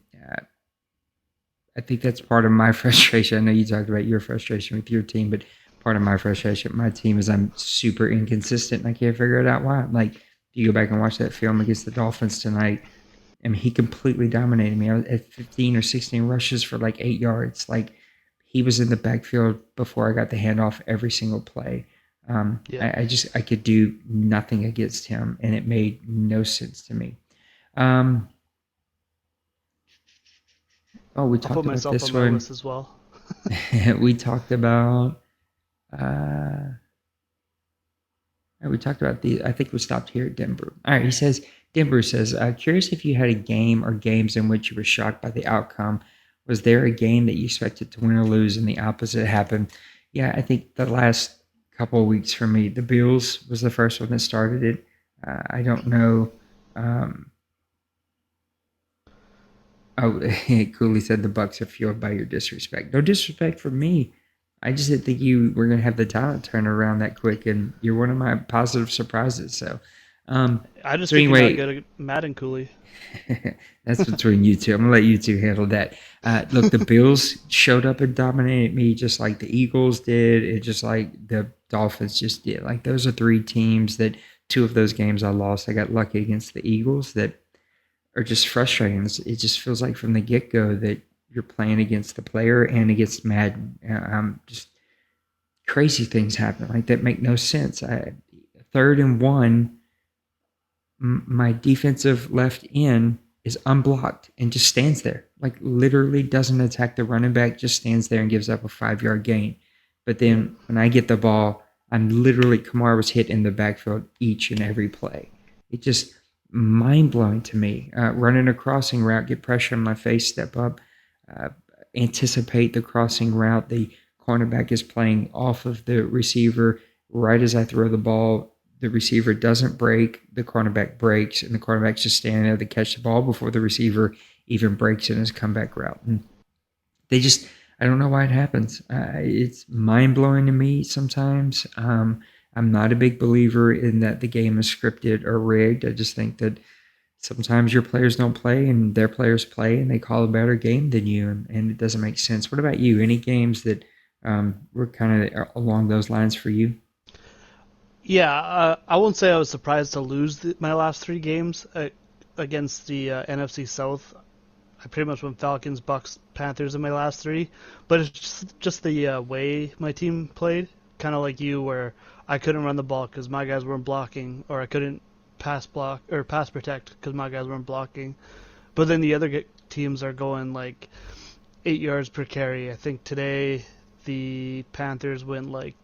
I think that's part of my frustration. I know you talked about your frustration with your team, but part of my frustration with my team is I'm super inconsistent and I can't figure it out why. Like, if you go back and watch that film against the Dolphins tonight, I mean, he completely dominated me. I was at 15 or 16 rushes for like 8 yards. Like, he was in the backfield before I got the handoff every single play. I could do nothing against him, and it made no sense to me. We I'll talked put about myself this on my one. list as well. We talked about. We talked about the. I think we stopped here at Denver. All right, he says. Denver says, curious if you had a game or games in which you were shocked by the outcome. Was there a game that you expected to win or lose and the opposite happened? Yeah, I think the last couple of weeks for me, the Bills was the first one that started it. I don't know. Cooley said the Bucks are fueled by your disrespect. No disrespect for me. I just didn't think you were going to have the talent turn around that quick, and you're one of my positive surprises. So, I just so think anyway, you're not good at Madden, Cooley. That's between you two. I'm going to let you two handle that. Look, the Bills showed up and dominated me just like the Eagles did, and just like the Dolphins just did. Like, those are 3 teams that 2 of those games I lost. I got lucky against the Eagles that are just frustrating. It just feels like from the get-go that you're playing against the player and against Madden. Just crazy things happen like that make no sense. 3rd and 1, my defensive left end is unblocked and just stands there. Like, literally doesn't attack the running back, just stands there and gives up a 5-yard gain. But then when I get the ball, Kamara was hit in the backfield each and every play. It just mind-blowing to me. Running a crossing route, get pressure in my face, step up, anticipate the crossing route. The cornerback is playing off of the receiver right as I throw the ball. The receiver doesn't break, the cornerback breaks, and the cornerback's just standing there to catch the ball before the receiver even breaks in his comeback route. And I don't know why it happens. It's mind-blowing to me sometimes. I'm not a big believer in that the game is scripted or rigged. I just think that sometimes your players don't play and their players play and they call a better game than you, and it doesn't make sense. What about you? Any games that were kind of along those lines for you? Yeah, I won't say I was surprised to lose my last 3 games against the NFC South. I pretty much went Falcons, Bucks, Panthers in my last 3, but it's just the way my team played, kind of like you, where I couldn't run the ball because my guys weren't blocking, or I couldn't pass protect because my guys weren't blocking. But then the other teams are going like 8 yards per carry. I think today the Panthers went like,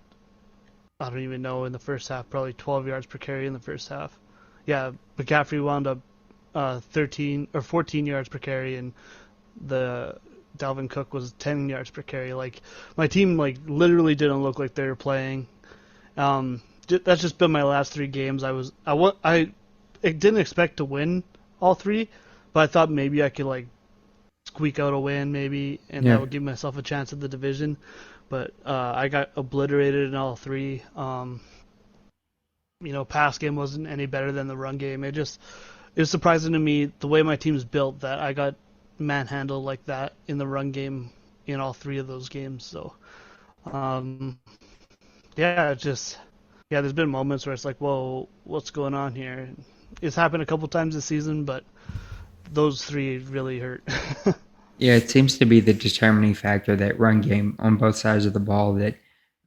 I don't even know, in the first half, probably 12 yards per carry in the first half. Yeah, McCaffrey wound up 13 or 14 yards per carry, and the Dalvin Cook was 10 yards per carry. Like, my team literally didn't look like they were playing. That's just been my last 3 games. I didn't expect to win all 3, but I thought maybe I could squeak out a win maybe, and that would give myself a chance at the division. But I got obliterated in all 3. Pass game wasn't any better than the run game. It was surprising to me the way my team's built that I got manhandled like that in the run game in all 3 of those games. So, there's been moments where it's like, whoa, what's going on here? It's happened a couple times this season, but those 3 really hurt. Yeah, it seems to be the determining factor, that run game on both sides of the ball, that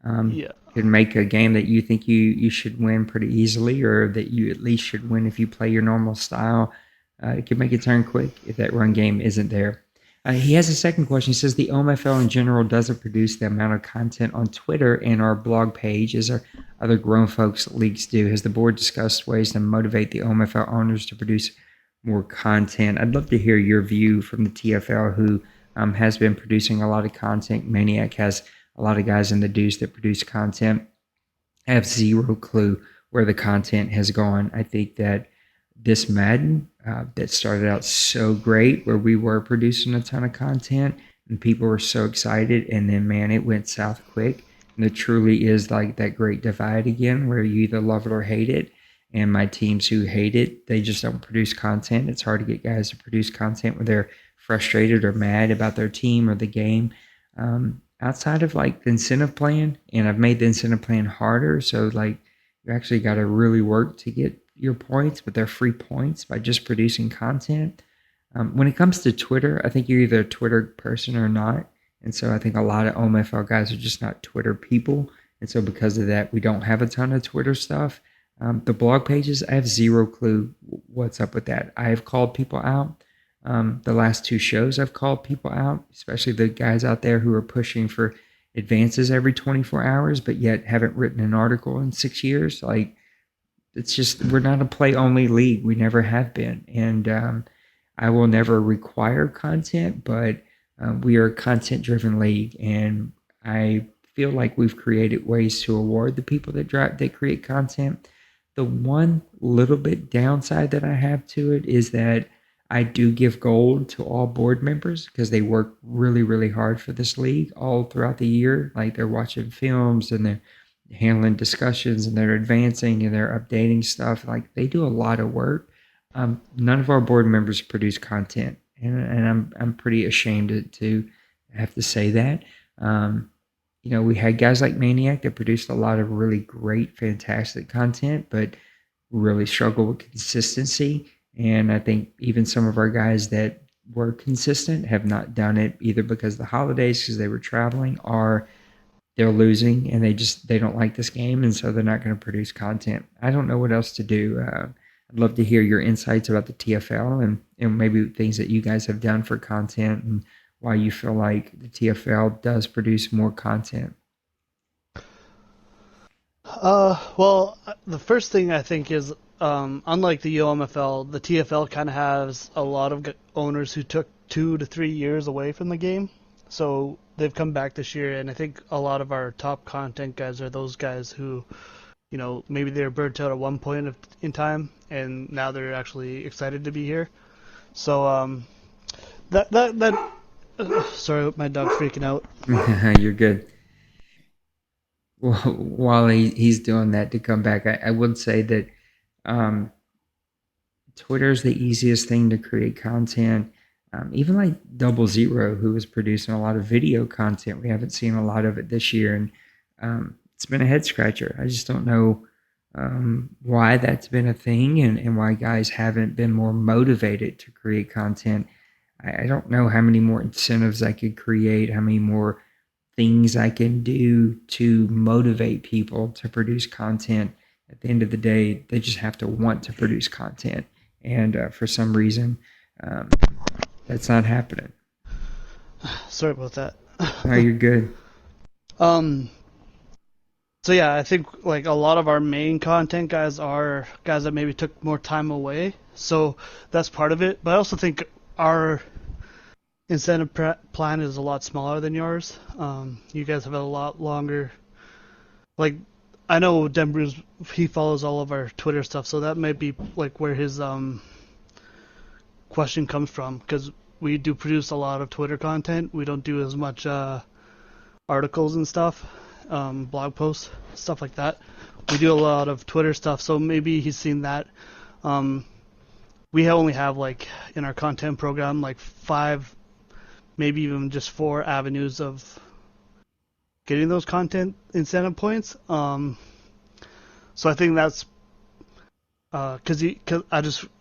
can make a game that you think you should win pretty easily, or that you at least should win if you play your normal style. It can make a turn quick if that run game isn't there. He has a second question. He says the OMFL in general doesn't produce the amount of content on Twitter and our blog page as our other grown folks leagues do. Has the board discussed ways to motivate the OMFL owners to produce more content? I'd love to hear your view from the TFL, who has been producing a lot of content. Maniac has a lot of guys in the Deuce that produce content. I have zero clue where the content has gone. I think that this Madden that started out so great, where we were producing a ton of content and people were so excited, and then man, it went south quick. And it truly is like that great divide again, where you either love it or hate it. And my teams who hate it, they just don't produce content. It's hard to get guys to produce content when they're frustrated or mad about their team or the game. Outside of like the incentive plan, and I've made the incentive plan harder, so like you actually got to really work to get your points, but they're free points by just producing content. When it comes to Twitter, I think you're either a Twitter person or not. And so I think a lot of OMFL guys are just not Twitter people. And so because of that, we don't have a ton of Twitter stuff. The blog pages, I have zero clue what's up with that. I have called people out. The last two shows I've called people out, especially the guys out there who are pushing for advances every 24 hours, but yet haven't written an article in 6 years. Like, it's just, we're not a play only league. We never have been. And I will never require content, but we are a content driven league. And I feel like we've created ways to award the people that create content. The one little bit downside that I have to it is that I do give gold to all board members because they work really, really hard for this league all throughout the year. Like, they're watching films and they're handling discussions and they're advancing and they're updating stuff. Like, they do a lot of work. None of our board members produce content, and I'm pretty ashamed to have to say that. We had guys like Maniac that produced a lot of really great, fantastic content, but really struggle with consistency. And I think even some of our guys that were consistent have not done it either because of the holidays, because they were traveling, or they're losing and they don't like this game, and so they're not going to produce content. I don't know what else to do. I'd love to hear your insights about the TFL and maybe things that you guys have done for content and why you feel like the TFL does produce more content. Well, the first thing I think is, unlike the OMFL, the TFL kind of has a lot of owners who took 2 to 3 years away from the game. So they've come back this year, and I think a lot of our top content guys are those guys who, maybe they were burnt out at one point in time, and now they're actually excited to be here. So sorry, my dog's freaking out. You're good. Well, while he's doing that to come back, I would say that Twitter is the easiest thing to create content. Even like 00, who was producing a lot of video content, we haven't seen a lot of it this year, and it's been a head scratcher. I just don't know why that's been a thing and why guys haven't been more motivated to create content. I don't know how many more incentives I could create, how many more things I can do to motivate people to produce content. At the end of the day, they just have to want to produce content. And for some reason, that's not happening. Sorry about that. No, you're good. So yeah, I think like a lot of our main content guys are guys that maybe took more time away. So that's part of it. But I also think our incentive plan is a lot smaller than yours. You guys have a lot longer. Like, I know Denbru's, he follows all of our Twitter stuff, so that might be like where his question comes from, because we do produce a lot of Twitter content. We don't do as much articles and stuff, blog posts, stuff like that. We do a lot of Twitter stuff, so maybe he's seen that. We only have, like, in our content program, like 5, maybe even just 4 avenues of getting those content incentive points. So I think that's because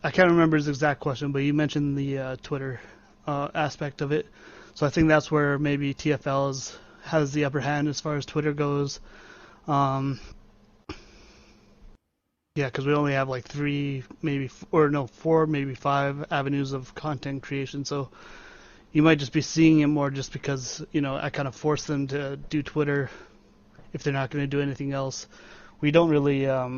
I can't remember his exact question, but you mentioned the Twitter aspect of it. So I think that's where maybe TFL has the upper hand as far as Twitter goes. Yeah, because we only have like three, maybe, or no, four, maybe five avenues of content creation. So you might just be seeing it more just because, I kind of force them to do Twitter if they're not going to do anything else. We don't really, I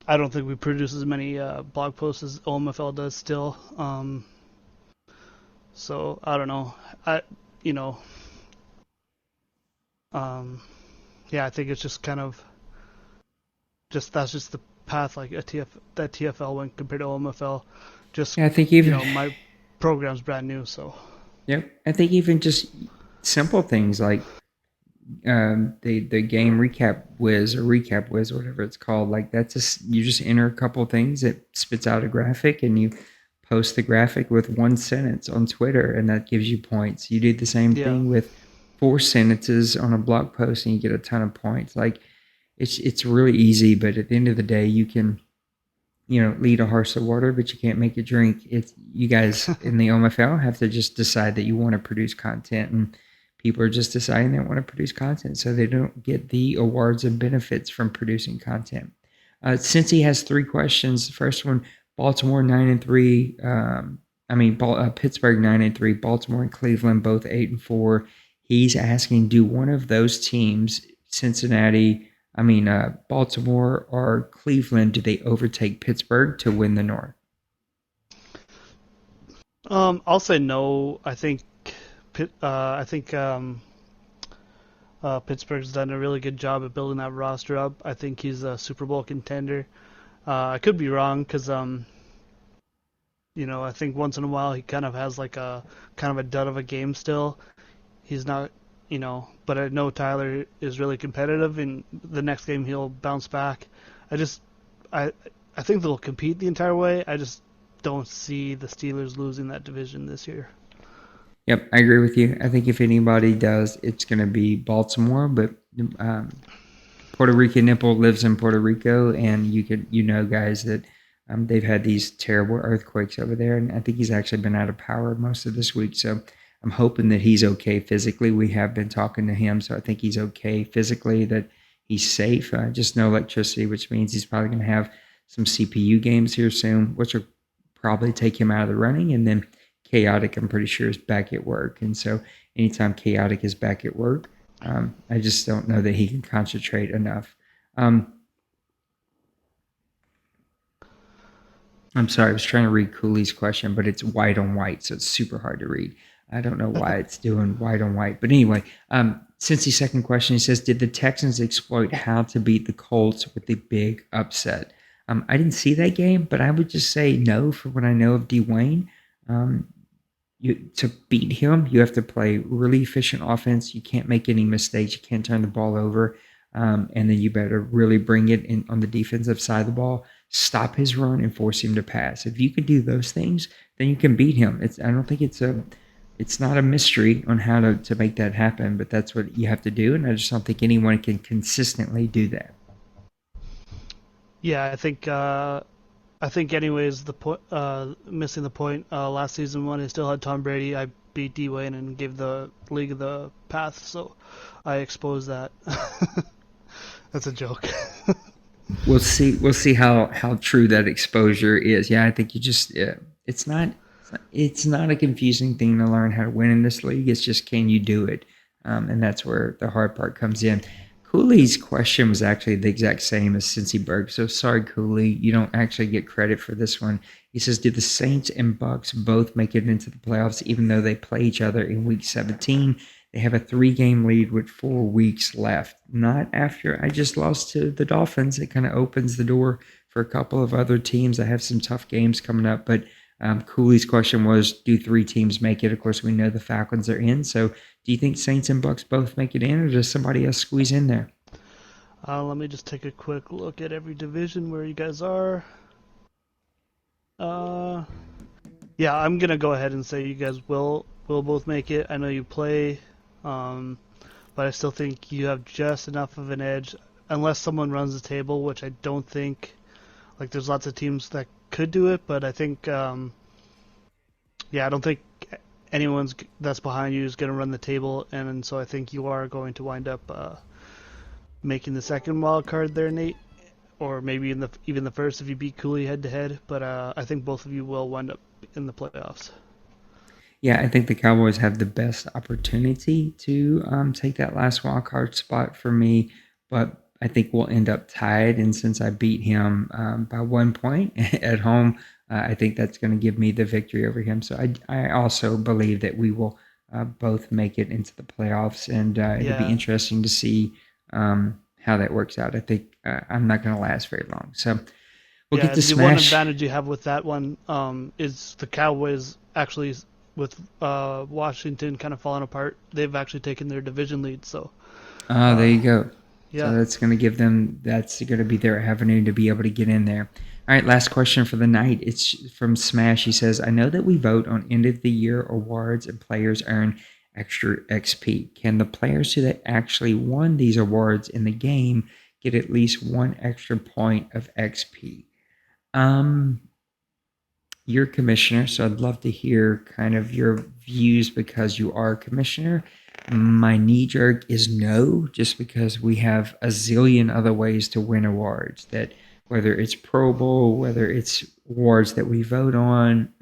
don't think we produce as many blog posts as OMFL does still. So I don't know. I, you know, um, yeah, I think it's just kind of that's just the path like that TFL went compared to OMFL. Just Yeah, I think even my program's brand new, so yep. I think even just simple things like the game recap whiz, whatever it's called. Like that's just you just enter a couple things, it spits out a graphic, and you post the graphic with one sentence on Twitter, and that gives you points. You do the same yeah. thing with four sentences on a blog post, and you get a ton of points. Like it's really easy, but at the end of the day, you can lead a horse to water, but you can't make it drink. It's you guys in the OMFL have to just decide that you want to produce content, and people are just deciding they want to produce content, so they don't get the awards and benefits from producing content. Since he has three questions, the first one: Baltimore 9-3. Pittsburgh 9-3. Baltimore and Cleveland both 8-4. He's asking, do one of those teams, Cincinnati, Baltimore or Cleveland, do they overtake Pittsburgh to win the North? I'll say no. I think Pittsburgh's done a really good job of building that roster up. I think he's a Super Bowl contender. I could be wrong because I think once in a while he kind of has like a kind of a dud of a game still. He's not, but I know Tyler is really competitive, and the next game he'll bounce back. I just, I, I think they'll compete the entire way. I just don't see the Steelers losing that division this year. Yep, I agree with you. I think if anybody does, it's going to be Baltimore. But um, Puerto Rican Nipple lives in Puerto Rico, and guys, that they've had these terrible earthquakes over there, and I think he's actually been out of power most of this week. So I'm hoping that he's okay physically. We have been talking to him, so I think he's okay physically, that he's safe. Just no electricity, which means he's probably going to have some CPU games here soon, which will probably take him out of the running. And then Chaotic, I'm pretty sure, is back at work. And so anytime Chaotic is back at work, I just don't know that he can concentrate enough. I'm sorry, I was trying to read Cooley's question, but it's white on white, so it's super hard to read. I don't know why it's doing white on white. But anyway, since the second question, he says, did the Texans exploit how to beat the Colts with the big upset? I didn't see that game, but I would just say no for what I know of Dwayne. To beat him, you have to play really efficient offense. You can't make any mistakes. You can't turn the ball over. And then you better really bring it in on the defensive side of the ball, stop his run, and force him to pass. If you can do those things, then you can beat him. I don't think it's not a mystery on how to make that happen, but that's what you have to do. And I just don't think anyone can consistently do that. Yeah, I think anyways the point missing the point last season when I still had Tom Brady, I beat Dwayne and gave the league the path, so I exposed that. That's a joke. We'll see how true that exposure is. Yeah, I think it's not a confusing thing to learn how to win in this league. It's just, can you do it? And that's where the hard part comes in. Cooley's question was actually the exact same as Cincy Berg. So sorry, Cooley, you don't actually get credit for this one. He says, did the Saints and Bucks both make it into the playoffs even though they play each other in week 17? They have a 3-game lead with 4 weeks left. Not after I just lost to the Dolphins. It kind of opens the door for a couple of other teams. I have some tough games coming up, but Cooley's question was, do 3 teams make it? Of course, we know the Falcons are in. So do you think Saints and Bucks both make it in, or does somebody else squeeze in there? Let me just take a quick look at every division where you guys are. Yeah, I'm gonna go ahead and say you guys will both make it. I know you play, but I still think you have just enough of an edge, unless someone runs the table, which I don't think. Like, there's lots of teams that could do it, but I think, I don't think anyone that's behind you is going to run the table, and so I think you are going to wind up making the second wild card there, Nate, or maybe even the first if you beat Cooley head to head. But I think both of you will wind up in the playoffs. Yeah, I think the Cowboys have the best opportunity to take that last wild card spot for me, but I think we'll end up tied. And since I beat him by 1 point at home, I think that's going to give me the victory over him. So I also believe that we will both make it into the playoffs, and it'll be Yeah, interesting to see how that works out. I think I'm not going to last very long. So we'll yeah. get to The one smash. advantage you have with that one is the Cowboys actually with Washington kind of falling apart. They've actually taken their division lead. So Oh, there you go. So yeah, that's going to give them, that's going to be their avenue to be able to get in there. All right, last question for the night. It's from Smash. He says, I know that we vote on end of the year awards and players earn extra XP. Can the players who that actually won these awards in the game get at least one extra point of XP? Um, you're commissioner, so I'd love to hear kind of your views because you are commissioner. My knee jerk is no, just because we have a zillion other ways to win awards. That whether it's Pro Bowl, whether it's awards that we vote on,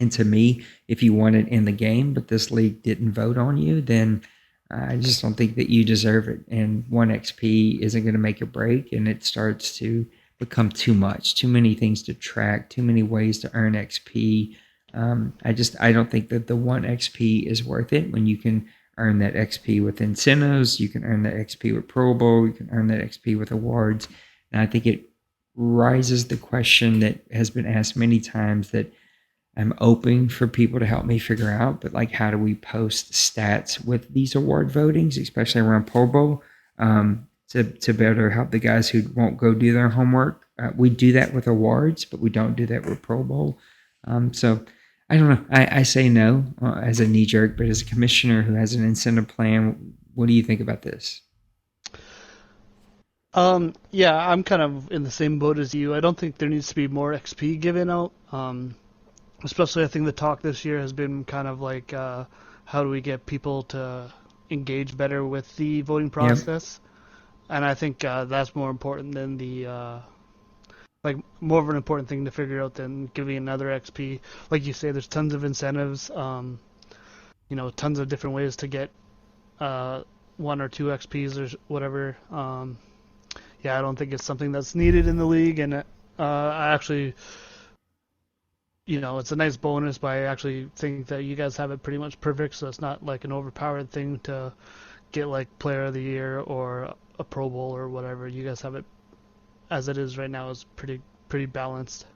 and to me, if you won it in the game, but this league didn't vote on you, then I just don't think that you deserve it. And 1 XP isn't going to make a break, and it starts to become too much, too many things to track, too many ways to earn XP. I don't think that the 1 XP is worth it when you can earn that XP with incentives, you can earn that XP with Pro Bowl, you can earn that XP with awards. And I think it rises the question that has been asked many times that I'm open for people to help me figure out, but like, how do we post stats with these award votings, especially around Pro Bowl, to better help the guys who won't go do their homework? We do that with awards, but we don't do that with Pro Bowl. So I don't know. I say no as a knee jerk, but as a commissioner who has an incentive plan, what do you think about this? yeah, I'm kind of in the same boat as you. I don't think there needs to be more XP given out. Especially, I think the talk this year has been kind of like, how do we get people to engage better with the voting Yep. process? And I think that's more important than like more of an important thing to figure out than giving another XP. Like you say, there's tons of incentives. Tons of different ways to get uh, 1 or 2 XPs or whatever. Yeah, I don't think it's something that's needed in the league, and I actually, it's a nice bonus, but I actually think that you guys have it pretty much perfect, so it's not like an overpowered thing to get like Player of the Year or a Pro Bowl or whatever. You guys have it as it is right now is pretty balanced.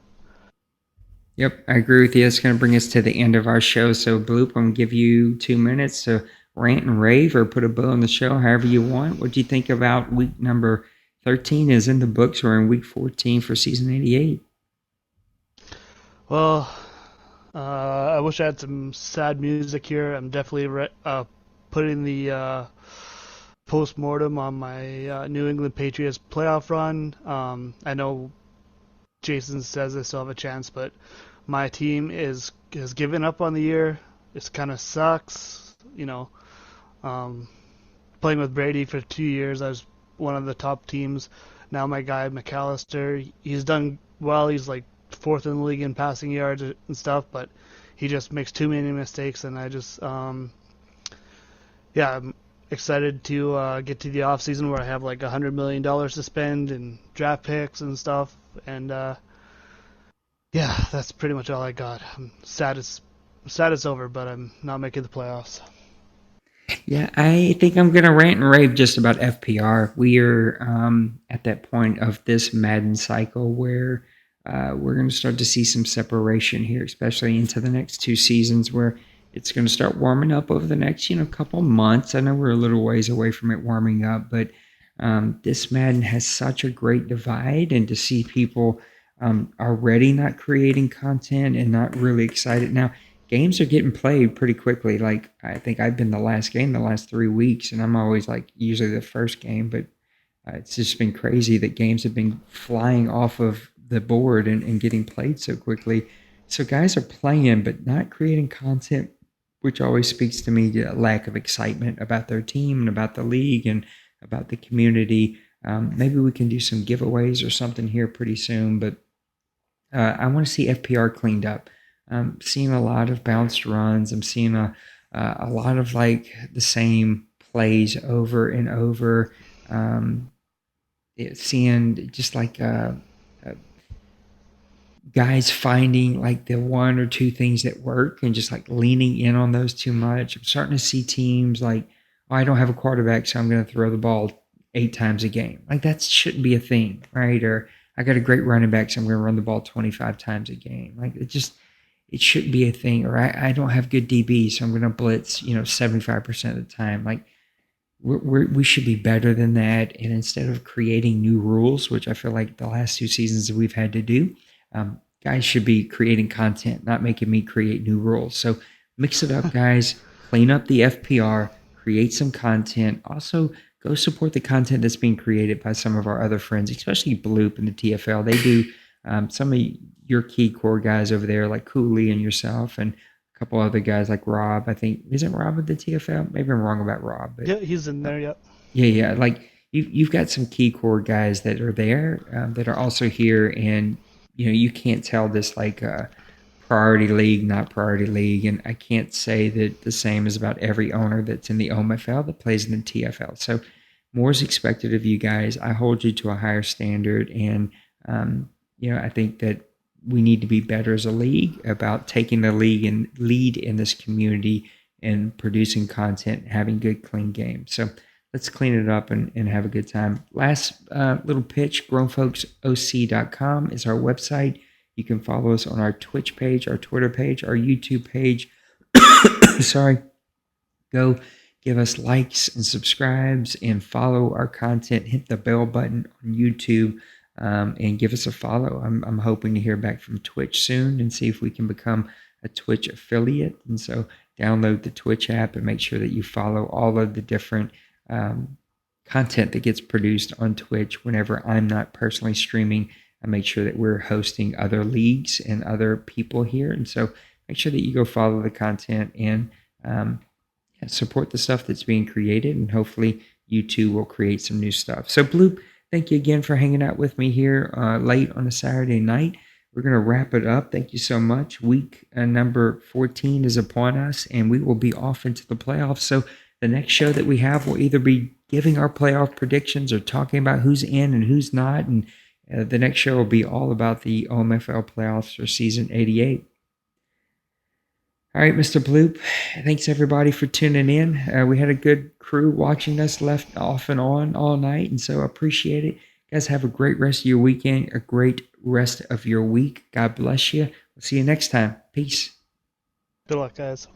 Yep, I agree with you. That's going to bring us to the end of our show. So, Bloop, I'm going to give you 2 minutes to rant and rave or put a bow on the show, however you want. What do you think about week number 13 is in the books? We're in week 14 for season 88. Well, I wish I had some sad music here. I'm definitely putting the post mortem on my New England Patriots playoff run. I know Jason says they still have a chance, but my team has given up on the year. It kind of sucks, Um, playing with Brady for 2 years, I was one of the top teams. Now my guy McAllister, he's done well. He's like fourth in the league in passing yards and stuff, but he just makes too many mistakes, and I just yeah, I'm excited to get to the off season where I have like $100 million to spend and draft picks and stuff, and yeah, that's pretty much all I got. I'm sad it's over, but I'm not making the playoffs. Yeah, I think I'm going to rant and rave just about FPR. We are at that point of this Madden cycle where we're going to start to see some separation here, especially into the next 2 seasons where it's going to start warming up over the next, couple months. I know we're a little ways away from it warming up, but this Madden has such a great divide, and to see people already not creating content and not really excited. Now, games are getting played pretty quickly. Like, I think I've been the last game the last 3 weeks, and I'm always like usually the first game, but it's just been crazy that games have been flying off of the board and getting played so quickly. So guys are playing, but not creating content, which always speaks to me to a lack of excitement about their team and about the league and about the community. Maybe we can do some giveaways or something here pretty soon, but I want to see FPR cleaned up. I'm seeing a lot of bounced runs. I'm seeing a lot of like the same plays over and over. Seeing just like guys finding like the one or two things that work and just like leaning in on those too much. I'm starting to see teams like, oh, I don't have a quarterback, so I'm going to throw the ball 8 times a game. Like that shouldn't be a thing, right? Or I got a great running back, so I'm going to run the ball 25 times a game. Like it shouldn't be a thing. Or I don't have good DB, so I'm going to blitz, 75% of the time. Like we should be better than that. And instead of creating new rules, which I feel like the last 2 seasons we've had to do, guys should be creating content, not making me create new rules. So mix it up, guys. Clean up the FPR, create some content. Also, go support the content that's being created by some of our other friends, especially Bloop and the TFL. They do some of your key core guys over there, like Cooley and yourself, and a couple other guys like Rob. I think, isn't Rob with the TFL? Maybe I'm wrong about Rob. But, Yeah, he's in there, yep. Yeah. Like you've got some key core guys that are there that are also here, and you can't tell this like priority league, not priority league, and I can't say that the same is about every owner that's in the OMFL that plays in the TFL. So more is expected of you guys. I hold you to a higher standard, and I think that we need to be better as a league about taking the league and lead in this community and producing content, having good, clean games. So let's clean it up and have a good time. Last little pitch, grownfolksoc.com is our website. You can follow us on our Twitch page, our Twitter page, our YouTube page. Sorry. Go give us likes and subscribes and follow our content. Hit the bell button on YouTube and give us a follow. I'm hoping to hear back from Twitch soon and see if we can become a Twitch affiliate. And so download the Twitch app and make sure that you follow all of the different content that gets produced on Twitch whenever I'm not personally streaming. I make sure that we're hosting other leagues and other people here. And so make sure that you go follow the content and support the stuff that's being created. And hopefully you too will create some new stuff. So Bloop, thank you again for hanging out with me here late on a Saturday night. We're going to wrap it up. Thank you so much. Week number 14 is upon us, and we will be off into the playoffs. So the next show that we have will either be giving our playoff predictions or talking about who's in and who's not. And the next show will be all about the OMFL playoffs for season 88. All right, Mr. Bloop, thanks everybody for tuning in. We had a good crew watching us left off and on all night, and so I appreciate it. You guys have a great rest of your weekend, a great rest of your week. God bless you. We'll see you next time. Peace. Good luck, guys.